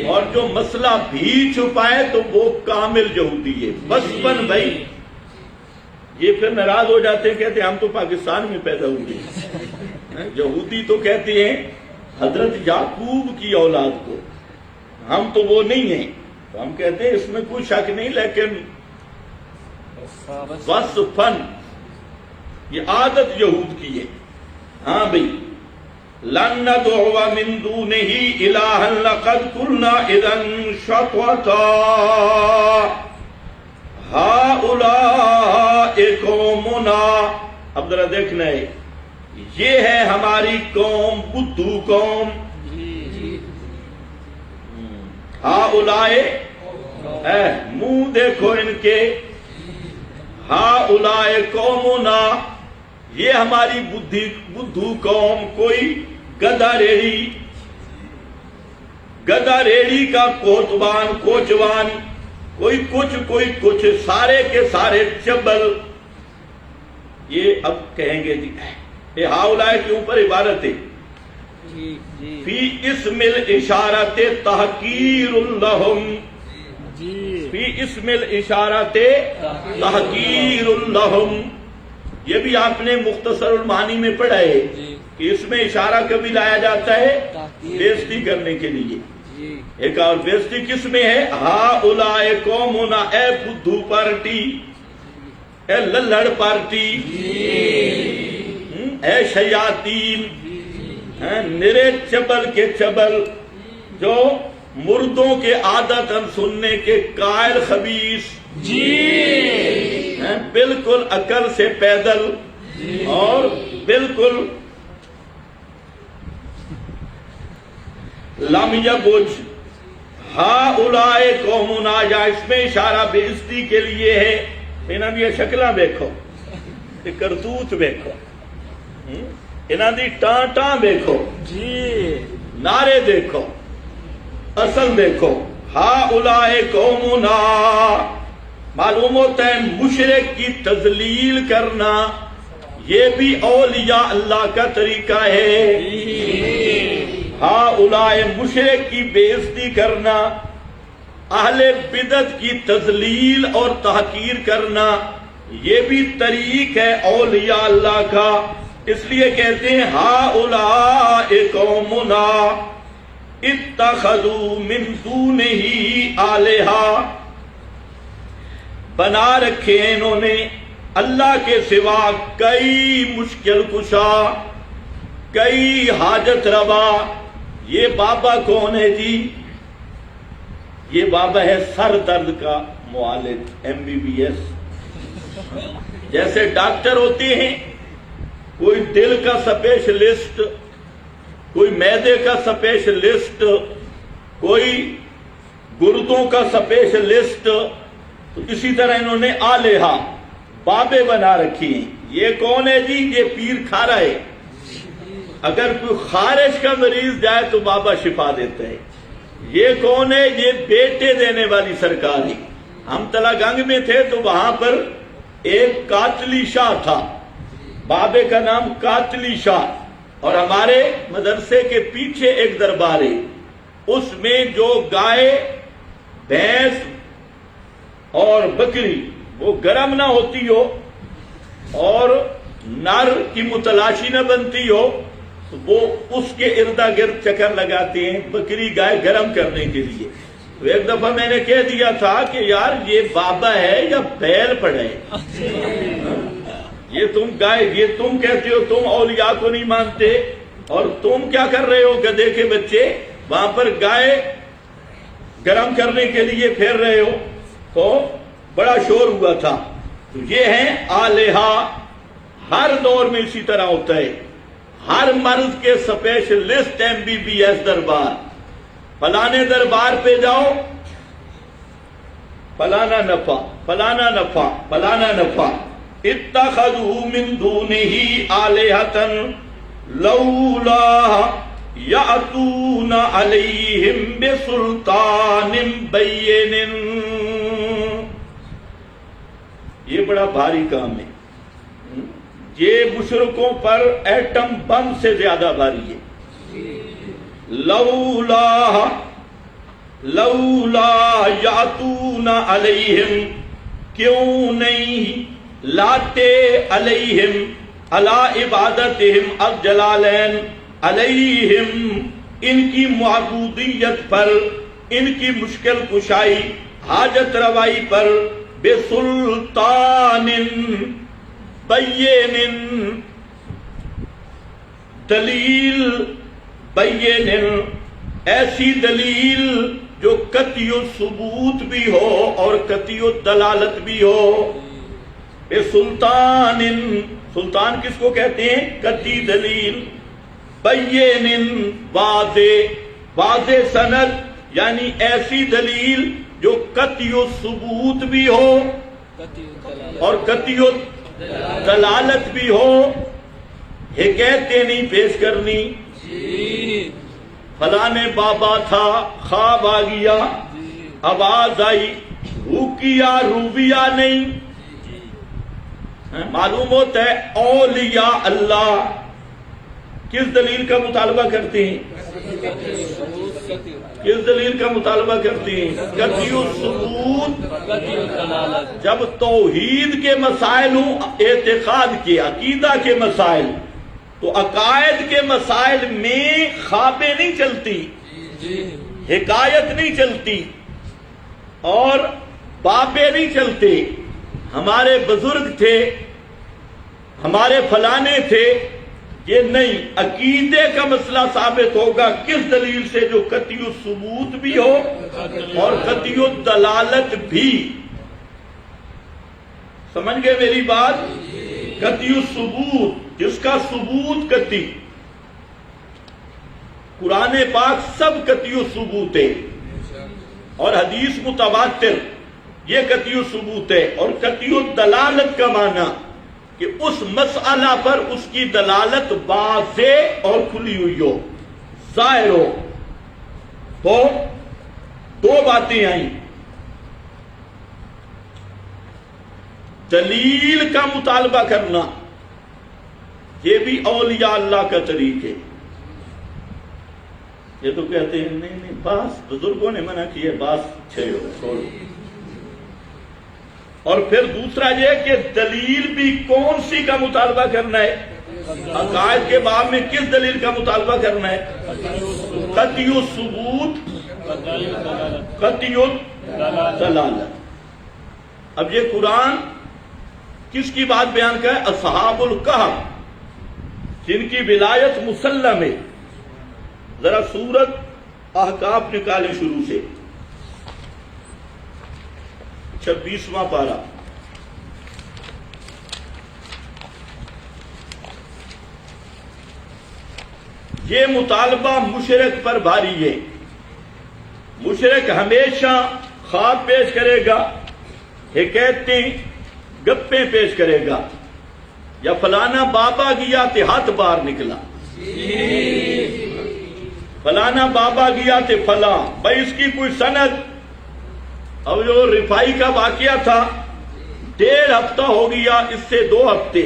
S1: اور جو مسئلہ بھی چھپائے تو وہ کامل یہودی ہے. بچپن بھائی یہ پھر ناراض ہو جاتے ہیں، کہتے ہیں ہم تو پاکستان میں پیدا ہوئے. یہودی تو کہتے ہیں حضرت یعقوب کی اولاد کو، ہم تو وہ نہیں ہیں. تو ہم کہتے ہیں اس میں کوئی شک نہیں، لیکن وصفاً یہ عادت یہود کی ہے. ہاں بھئی، لن ندعو من دونہ الہا لقد قلنا اذا شططا ہؤلاء قومنا. اب ذرا دیکھنا ہے یہ ہے ہماری قوم بدھو قوم. ہاؤلائے منہ دیکھو ان کے، ہاؤلائے قومنا، یہ ہماری بدھو قوم. کوئی گدھا ریڑی کا کوچوان، کوئی کچھ، سارے کے سارے چبل. یہ اب کہیں گے جی یہ ہاؤلائے کے اوپر عبارت ہے. فی اسم الاشارت تحقیر لہم، فی اسم الاشارت تحقیر لہم. یہ بھی آپ نے مختصر المعانی میں پڑھا ہے کہ اس میں اشارہ کبھی لایا جاتا ہے بےزتی کرنے کے لیے. ایک اور بےزتی کس میں ہے؟ ہاؤلائے قومنا، اے بدھو پارٹی، اے للڑ پارٹی، اے شیاطین، نرے چبل کے چبل، جو مردوں کے عادتاً سننے کے قائل خبیث، بالکل عقل سے پیدل اور بالکل لم یبج. ہاؤلائے قومنا، یا اس میں اشارہ بےزتی کے لیے ہے. انہاں دی شکلاں دیکھو، کرتوت دیکھو، انہاں دی ٹاں دیکھو، نعرے دیکھو، اصل دیکھو. ہاؤلائے قومنا، معلوم ہوتا ہے مشرک کی تذلیل کرنا یہ بھی اولیاء اللہ کا طریقہ ہے. ہاؤلائے مشرک کی بےزتی کرنا، اہل بدعت کی تذلیل اور تحقیر کرنا یہ بھی طریق ہے اولیاء اللہ کا. اس لیے کہتے ہیں ہاؤلائے قومنا اتخذوا من دونہ آلہہ، بنا رکھے انہوں نے اللہ کے سوا کئی مشکل کشا، کئی حاجت روا. یہ بابا کون ہے جی؟ یہ بابا ہے سر درد کا معالج، MBBS. جیسے ڈاکٹر ہوتے ہیں، کوئی دل کا اسپیشلسٹ، کوئی معدے کا اسپیشلسٹ، کوئی گردوں کا اسپیشلسٹ، تو اسی طرح انہوں نے آلہہ، بابے بنا رکھی ہیں. یہ کون ہے جی؟ یہ پیر کھارا ہے. اگر کوئی خارش کا مریض جائے تو بابا شفا دیتا ہے. یہ کون ہے؟ یہ بیٹے دینے والی سرکار ہے. ہم تلا گنگ میں تھے تو وہاں پر ایک قاتلی شاہ تھا، بابے کا نام قاتلی شاہ. اور ہمارے مدرسے کے پیچھے ایک دربار ہے، اس میں جو گائے، بھینس اور بکری وہ گرم نہ ہوتی ہو اور نر کی متلاشی نہ بنتی ہو تو وہ اس کے اردا گرد چکر لگاتے ہیں بکری گائے گرم کرنے کے لیے. تو ایک دفعہ میں نے کہہ دیا تھا کہ یار یہ بابا ہے یا بیل پڑے، یہ تم گائے، یہ تم کہتے ہو تم اولیاء کو نہیں مانتے، اور تم کیا کر رہے ہو گدھے کے بچے، وہاں پر گائے گرم کرنے کے لیے پھیر رہے ہو. تو بڑا شور ہوا تھا. تو یہ ہیں آلہہ. ہر دور میں اسی طرح ہوتا ہے. ہر مرض کے اسپیشلسٹ MBBS دربار. فلانے دربار پہ جاؤ، فلانا نفع، فلانا نفع، فلانا نفع. اتخذوا من دونہ آلہۃ لولا یأتون علیہم بسلطان بین. یہ بڑا بھاری کام ہے. یہ مشرکوں پر ایٹم بم سے زیادہ بھاری ہے. لولا یاتون علیہم، کیوں نہیں لاتے علیہم، علی عبادتہم الجلالین، علیہم ان کی معبودیت پر، ان کی مشکل کشائی، حاجت روائی پر، بسلطان بین، دلیل بین، ایسی دلیل جو قطعی ثبوت بھی ہو اور قطعی دلالت بھی ہو. بسلطان، سلطان کس کو کہتے ہیں؟ قطعی دلیل، بین واضح سند، یعنی ایسی دلیل جو قطعی ثبوت بھی ہو اور قطعی دلالت بھی ہو، حکایتیں نہیں پیش کرنی، فلانے بابا تھا، خواب آ گیا، آواز آئی، روکیا روبیا نہیں، معلوم ہوتا ہے اولیاء اللہ کس دلیل کا مطالبہ کرتے ہیں؟ کس دلیل کا مطالبہ کرتے ہیں؟ قطعی ثبوت۔ جب توحید کے مسائل ہوں، اعتقاد کے، عقیدہ کے مسائل، تو عقائد کے مسائل میں خوابیں نہیں چلتی، حکایت نہیں چلتی اور بابے نہیں چلتے۔ ہمارے بزرگ تھے، ہمارے فلانے تھے، یہ نہیں، عقیدے کا مسئلہ ثابت ہوگا کس دلیل سے؟ جو قطعی ثبوت بھی ہو اور قطعی دلالت بھی۔ سمجھ گئے میری بات؟ قطعی ثبوت، جس کا ثبوت قطعی، قرآن پاک سب قطعی ثبوت ہے اور حدیث متواتر، یہ قطعی ثبوت ہے۔ اور قطعی دلالت کا معنی کہ اس مسئلہ پر اس کی دلالت واضح اور کھلی ہوئی ہو، ظاہر ہو۔ تو دو باتیں آئیں، دلیل کا مطالبہ کرنا، یہ بھی اولیاء اللہ کا طریق ہے۔ یہ تو کہتے ہیں نہیں بس بزرگوں نے منع کیا، بس چھوڑو۔ اور پھر دوسرا یہ کہ دلیل بھی کون سی کا مطالبہ کرنا ہے؟ عقائد کے باب میں کس دلیل کا مطالبہ کرنا ہے؟ قطعی ثبوت، قطعی دلالت۔ اب یہ قرآن کس کی بات بیان کا ہے؟ اصحاب الکہف، جن کی ولایت مسلم ہے۔ ذرا سورت احقاف نکالیں شروع سے، 26واں پارہ۔ یہ مطالبہ مشرک پر بھاری ہے۔ مشرک ہمیشہ خواب پیش کرے گا، حکایتیں گپیں پیش کرے گا، یا فلانا بابا گیا تو ہاتھ باہر نکلا، فلانا بابا گیا تو فلاں، بھائی اس کی کوئی سند۔ اب جو رفائی کا واقعہ تھا 1.5 ہفتہ ہو گیا، اس سے 2 ہفتے،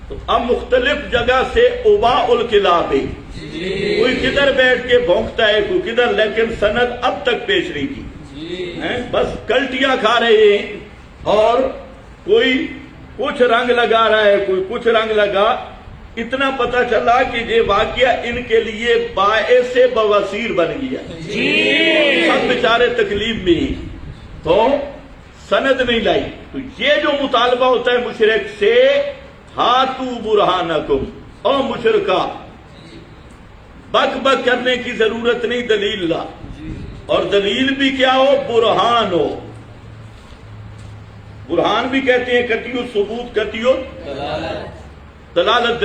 S1: تو اب مختلف جگہ سے اباء الکلاب ہے، کوئی کدھر بیٹھ کے بھونکتا ہے، کوئی کدھر، لیکن سند اب تک پیش نہیں کی، بس کلٹیاں کھا رہے ہیں، اور کوئی کچھ رنگ لگا رہا ہے، کوئی کچھ رنگ لگا۔ اتنا پتہ چلا کہ یہ واقعہ ان کے لیے باعث بواسیر بن گیا، سب بیچارے تکلیف میں ہی، تو سند نہیں لائی۔ تو یہ جو مطالبہ ہوتا ہے مشرک سے، ہاتو برہانکم، او مشرکا، بک بک کرنے کی ضرورت نہیں، دلیل لا، اور دلیل بھی کیا ہو؟ برہان ہو۔ برہان بھی کہتے ہیں قطعی ثبوت، قطعی دلالت،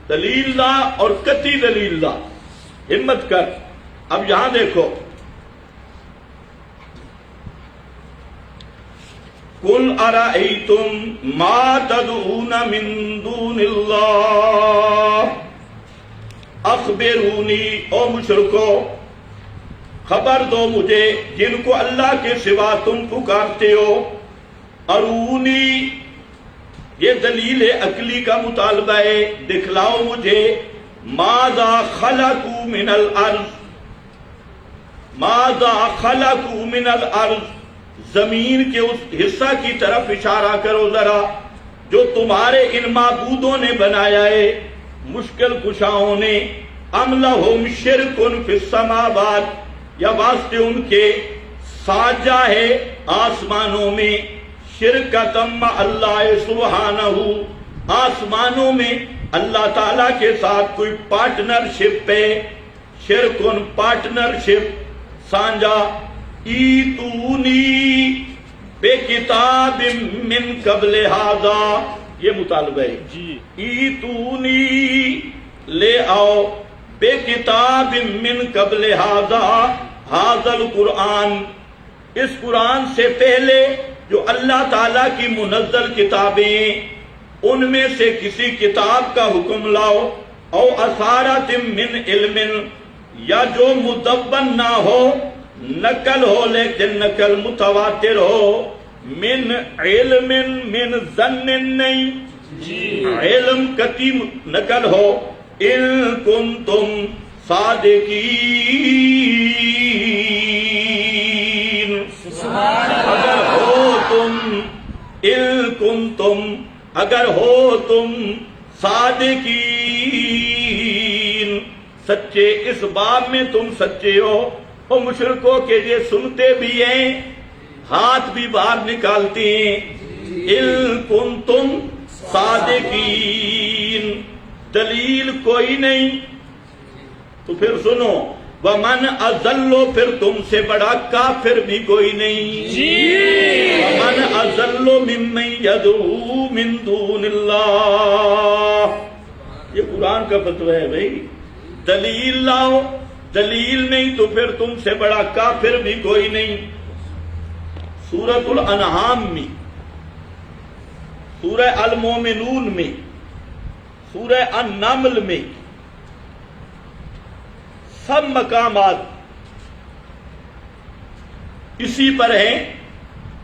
S1: دلیل لا اور قطعی دلیل لا، ہمت کر۔ اب یہاں دیکھو، قل ارأیتم ما تدعون من دون اللہ اخبرونی، او مشرکو خبر دو مجھے جن کو اللہ کے سوا تم پکارتے ہو، ارونی، یہ دلیل عقلی کا مطالبہ ہے، دکھلاؤ مجھے، ماذا خلقوا من الارض، ماذا خلقوا من الارض، زمین کے اس حصہ کی طرف اشارہ کرو ذرا جو تمہارے ان معبودوں نے بنایا ہے، مشکل کشاؤں نے، ام لہم شرک فی السماوات، یا واسطے ان کے ساجہ ہے آسمانوں میں، شرکتم اللہ سبحانہ، آسمانوں میں اللہ تعالیٰ کے ساتھ کوئی پارٹنرشپ ہے، شرکن پارٹنرشپ، سانجا، ایتونی بے کتاب من قبل ھذا، یہ مطالبہ ہے
S2: جی
S1: ایتونی لے آؤ بے کتاب من قبل ھذا القرآن، اس قرآن سے پہلے جو اللہ تعالیٰ کی منزل کتابیں ان میں سے کسی کتاب کا حکم لاؤ، او اثارت من علم، یا جو مدون نہ ہو، نقل ہو لیکن نقل متواتر ہو، من علم من ظن نہیں، علم قطعی نقل ہو، ان کنتم صادقین، اگر ہو تم، ان کنتم اگر ہو تم صادقین، سچے، اس باب میں تم سچے ہو۔ اور مشرکوں کے یہ سنتے بھی ہیں، ہاتھ بھی باہر نکالتے ہیں، ان کنتم صادقین، دلیل کوئی نہیں تو پھر سنو، ومن اضل، پھر تم سے بڑا کافر بھی کوئی نہیں، ومن اضل ممن یدعو من دون اللہ، یہ قرآن کا فتویٰ ہے بھائی، دلیل لاؤ، دلیل نہیں تو پھر تم سے بڑا کافر بھی کوئی نہیں۔ سورۃ الانعام میں، سورہ المومنون میں، سورہ النمل میں سب مقامات اسی پر ہیں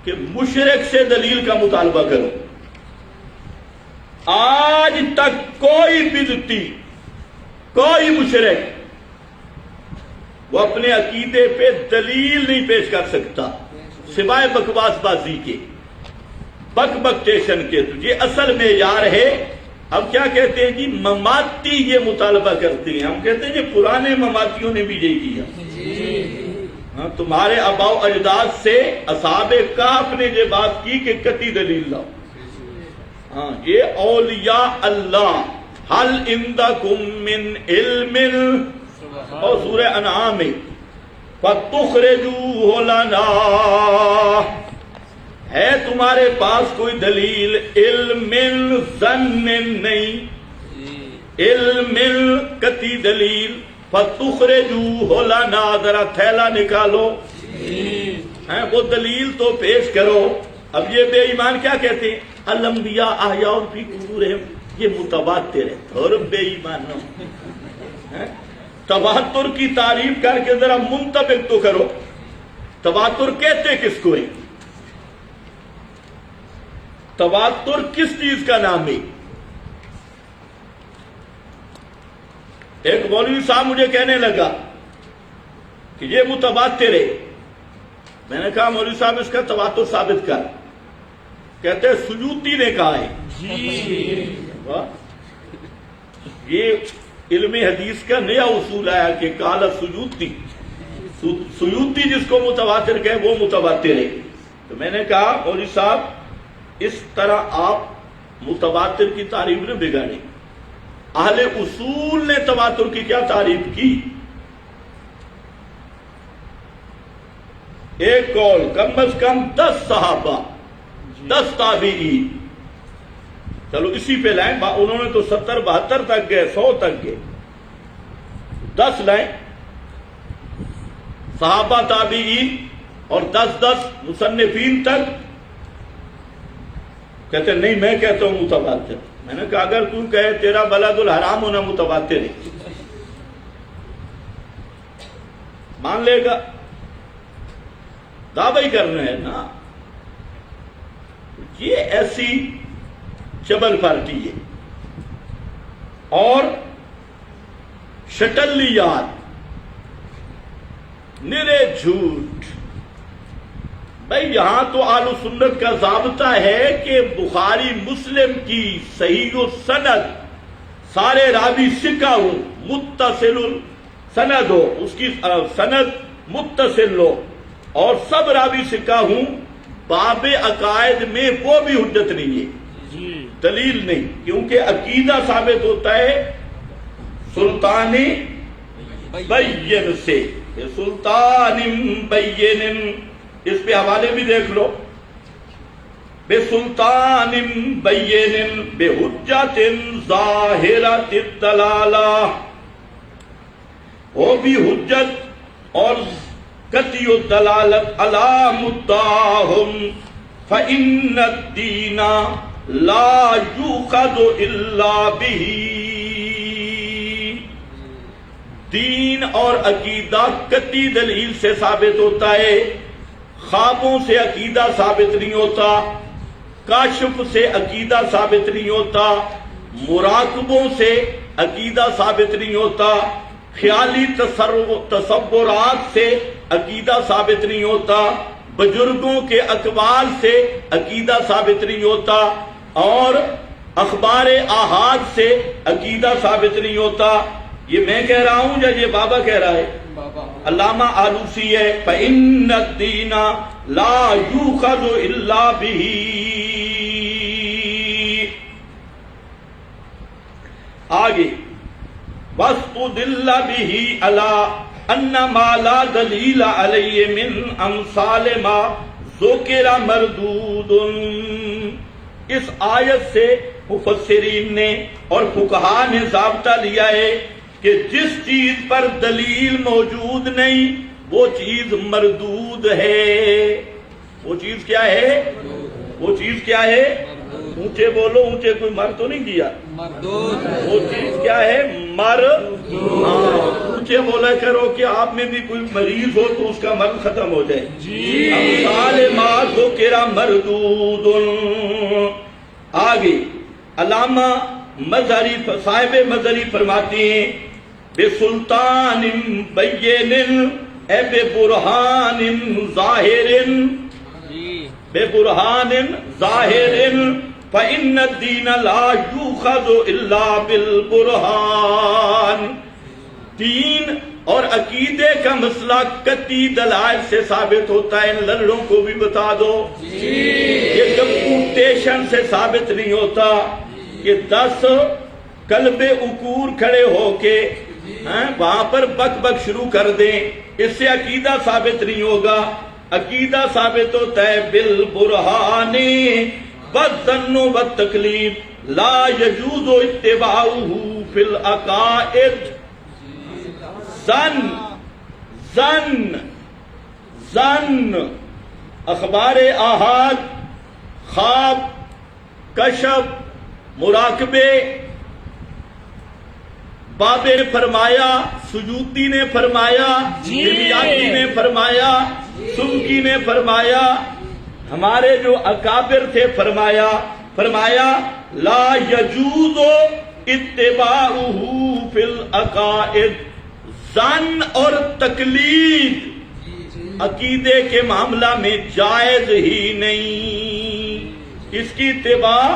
S1: کہ مشرک سے دلیل کا مطالبہ کرو۔ آج تک کوئی بدعتی، کوئی مشرک وہ اپنے عقیدے پہ دلیل نہیں پیش کر سکتا سوائے بکواس بازی کے، بک بکٹیشن کے۔ تو یہ اصل معیار ہے۔ اب کیا کہتے ہیں جی، مماتی یہ مطالبہ کرتے ہیں، ہم کہتے ہیں جی پرانے مماتیوں نے بھی یہی کیا، ہاں تمہارے آباء و اجداد سے اصحاب کہف نے یہ بات کی کہ قطعی دلیل لاؤ۔ ہاں یہ اولیاء اللہ، حل عندکم من علم، اور سورہ انعام میں فَتُخْرِجُوهُ لَنَا، ہے تمہارے پاس کوئی دلیل، علم ظن نہیں، علم قطعی دلیل، فَتُخْرِجُوهُ لَنَا، ذرا تھیلا نکالو، وہ دلیل تو پیش کرو۔ اب یہ بے ایمان کیا کہتے ہیں، الانبیاء احیاء فی قبورہم، یہ متواتر ہے، اور بے ایمان نہ تواتر کی تعریف کر کے ذرا منطبق تو کرو، تواتر کہتے کس کو ہے، تواتر کس چیز کا نام ہے؟ ایک مولوی صاحب مجھے کہنے لگا کہ یہ متواتر ہے، میں نے کہا مولوی صاحب اس کا تواتر ثابت کر، کہتے ہیں سیوطی نے کہا ہے۔ یہ علم حدیث کا نیا اصول آیا کہ قال سیوطی، سیوطی جس کو متواتر کہے وہ متواتر ہے۔ تو میں نے کہا مولوی صاحب اس طرح آپ متواتر کی تعریف نے بگاڑی، اہل اصول نے تواتر کی کیا تعریف کی؟ ایک قول، کم از کم 10 صحابہ، 10 تابعین، چلو اسی پہ لائیں، انہوں نے تو 70 72 تک گئے، 100 تک گئے، 10 لائیں صحابہ تابعین اور 10 مصنفین تک، کہتے نہیں میں کہتا ہوں متواتر۔ میں نے کہا اگر تو کہے تیرا بلد الحرام ہونا متواتر ہے، مان لے گا، دعوی کرنا ہے نا۔ یہ ایسی چبل پارٹی ہے اور شٹلیات، نرے جھوٹ۔ بھائی یہاں تو اہل سنت کا ضابطہ ہے کہ بخاری مسلم کی صحیح و سند سارے راوی ثقہ ہوں، متصل سند ہو، اس کی سند متصل ہو اور سب راوی ثقہ ہوں، باب عقائد میں وہ بھی حجت نہیں ہے، دلیل نہیں، کیونکہ عقیدہ ثابت ہوتا ہے سلطان بین سے، سلطان بین، اس پہ حوالے بھی دیکھ لو، بسلطان بین بحجت ظاہرۃ الدلالہ، وہ بھی حجت اور قطعی الدلالت علی مدعاہم فإن الدین لا یؤخذ الا بہ، دین اور عقیدہ قطعی دلیل سے ثابت ہوتا ہے، خوابوں سے عقیدہ ثابت نہیں ہوتا، کاشف سے عقیدہ ثابت نہیں ہوتا، مراقبوں سے عقیدہ ثابت نہیں ہوتا، خیالی تصورات سے عقیدہ ثابت نہیں ہوتا، بزرگوں کے اقوال سے عقیدہ ثابت نہیں ہوتا، اور اخبار آحاد سے عقیدہ ثابت نہیں ہوتا۔ یہ میں کہہ رہا ہوں یا یہ بابا کہہ رہا ہے؟ علامہ آلوسی ہے فَإِنَّ الدِّينَ لَا يُؤْخَذُ إِلَّا بِهِ۔ آگے وَاسْتُدِلَّ بِهِ عَلَىٰ أَنَّ مَا لَا دَلِيلَ عَلَيْهِ مِنْ أَمْثَالِ مَا ذُكِرَ مَرْدُودٌ، اس آیت سے مفسرین نے اور فقہاء نے ضابطہ لیا ہے کہ جس چیز پر دلیل موجود نہیں وہ چیز مردود ہے۔ وہ چیز کیا ہے؟ وہ چیز کیا ہے؟ اونچے بولو، اونچے کوئی مر تو نہیں کیا؟ وہ چیز کیا ہے؟ اونچے بولا کرو کہ آپ میں بھی کوئی مریض ہو تو اس کا مرض ختم ہو جائے۔ امثال ما ذکر مردود۔ آگے علامہ مظہری صاحب مظہری فرماتے ہیں بسلطان بین اے بے برہان ظاہر، بے برہان ظاہر فإن الدین لا یؤخذ الا بالبرہان، دین اور عقیدے کا مسئلہ قطعی دلائل سے ثابت ہوتا ہے۔ ان لڑوں کو بھی بتا دو یہ کمپوٹیشن سے ثابت نہیں ہوتا کہ 10 کلب عقور کھڑے ہو کے وہاں پر بک بک شروع کر دیں، اس سے عقیدہ ثابت نہیں ہوگا۔ عقیدہ ثابت ہوتا ہے بالبرہان والظن والتقلید لا یجوز اتباعہ فی العقائد۔ زن اخبار آحاد، خواب، کشف، مراقبے، بابے نے فرمایا، سجودی نے فرمایا، دریاتی نے فرمایا، سبکی نے فرمایا، ہمارے جو اکابر تھے فرمایا لا یجوز اتباعہ فی العقائد۔ ظن اور تقلید عقیدے کے معاملہ میں جائز ہی نہیں، اس کی اتباع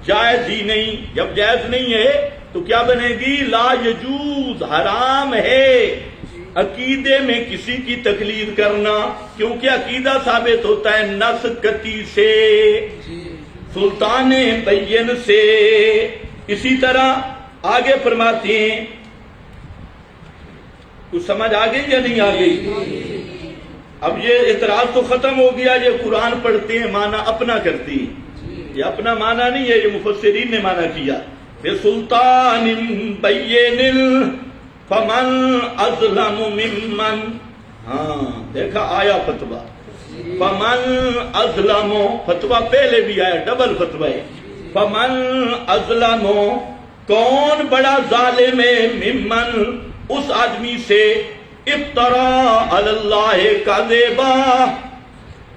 S1: جائز ہی نہیں۔ جب جائز نہیں ہے تو کیا بنے گی؟ لا یجوز، حرام ہے عقیدے میں کسی کی تقلید کرنا، کیونکہ عقیدہ ثابت ہوتا ہے نص قطعی سے، سلطان بین سے۔ اسی طرح آگے فرماتے ہیں، کچھ سمجھ آ گئی یا نہیں آ گئی؟ اب یہ اعتراض تو ختم ہو گیا، یہ قرآن پڑھتے ہیں معنی اپنا کرتی ہیں، یہ اپنا معنی نہیں ہے، یہ مفسرین نے معنی کیا۔ بسلطان بین فمن اظلم ممن، دیکھا آیا فتویٰ، فمن اظلم، فتویٰ پہلے بھی آیا، ڈبل فتویٰ ہے۔ فمن اظلم، کون بڑا ظالم ہے، ممن، اس آدمی سے، افترا علی اللہ کذبا،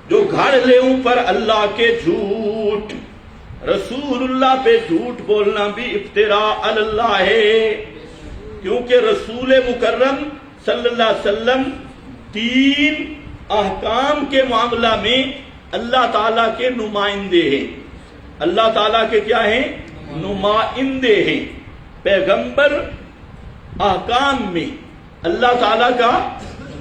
S1: جو گھڑ لے اوپر اللہ کے جھوٹ۔ رسول اللہ پہ جھوٹ بولنا بھی افتراء علی اللہ ہے، کیونکہ رسول مکرم صلی اللہ علیہ وسلم دین احکام کے معاملہ میں اللہ تعالیٰ کے نمائندے ہیں۔ اللہ تعالیٰ کے کیا ہیں؟ نمائندے ہیں۔ پیغمبر احکام میں اللہ تعالیٰ کا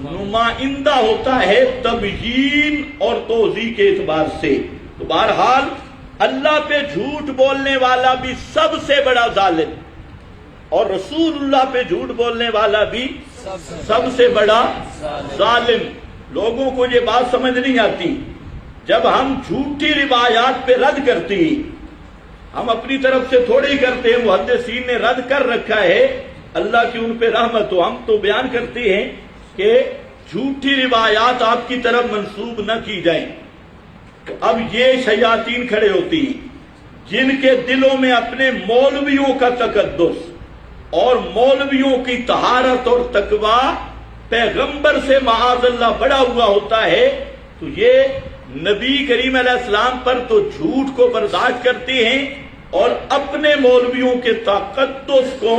S1: نمائندہ ہوتا ہے تبیین اور توضیح کے اعتبار سے۔ تو بہرحال اللہ پہ جھوٹ بولنے والا بھی سب سے بڑا ظالم، اور رسول اللہ پہ جھوٹ بولنے والا بھی سب سے بڑا ظالم۔ لوگوں کو یہ بات سمجھ نہیں آتی جب ہم جھوٹی روایات پہ رد کرتے ہیں، ہم اپنی طرف سے تھوڑے ہی کرتے ہیں، محدثین نے رد کر رکھا ہے، اللہ کی ان پہ رحمت ہو، ہم تو بیان کرتے ہیں کہ جھوٹی روایات آپ کی طرف منسوب نہ کی جائیں۔ اب یہ شیاطین کھڑے ہوتی ہیں جن کے دلوں میں اپنے مولویوں کا تقدس اور مولویوں کی طہارت اور تقوی پیغمبر سے معاذ اللہ بڑا ہوا ہوتا ہے، تو یہ نبی کریم علیہ السلام پر تو جھوٹ کو برداشت کرتے ہیں اور اپنے مولویوں کے تقدس کو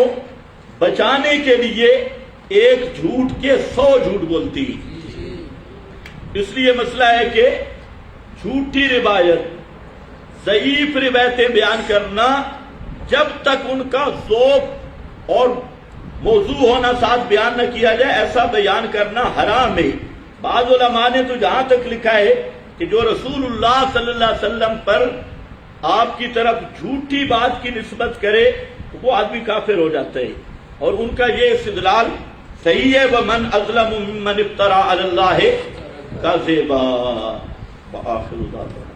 S1: بچانے کے لیے ایک جھوٹ کے 100 جھوٹ بولتی ہیں۔ اس لیے مسئلہ ہے کہ جھوٹی روایت، ضعیف روایتیں بیان کرنا جب تک ان کا ذوق اور موضوع ہونا ساتھ بیان نہ کیا جائے، ایسا بیان کرنا حرام ہے۔ بعض علماء نے تو جہاں تک لکھا ہے کہ جو رسول اللہ صلی اللہ علیہ وسلم پر آپ کی طرف جھوٹی بات کی نسبت کرے تو وہ آدمی کافر ہو جاتا ہے، اور ان کا یہ استدلال صحیح ہے، وَمَنْ أَظْلَمُ مِمَّنِ افْتَرَىٰ عَلَى اللَّهِ كَذِبًا۔ وآخر دعوانا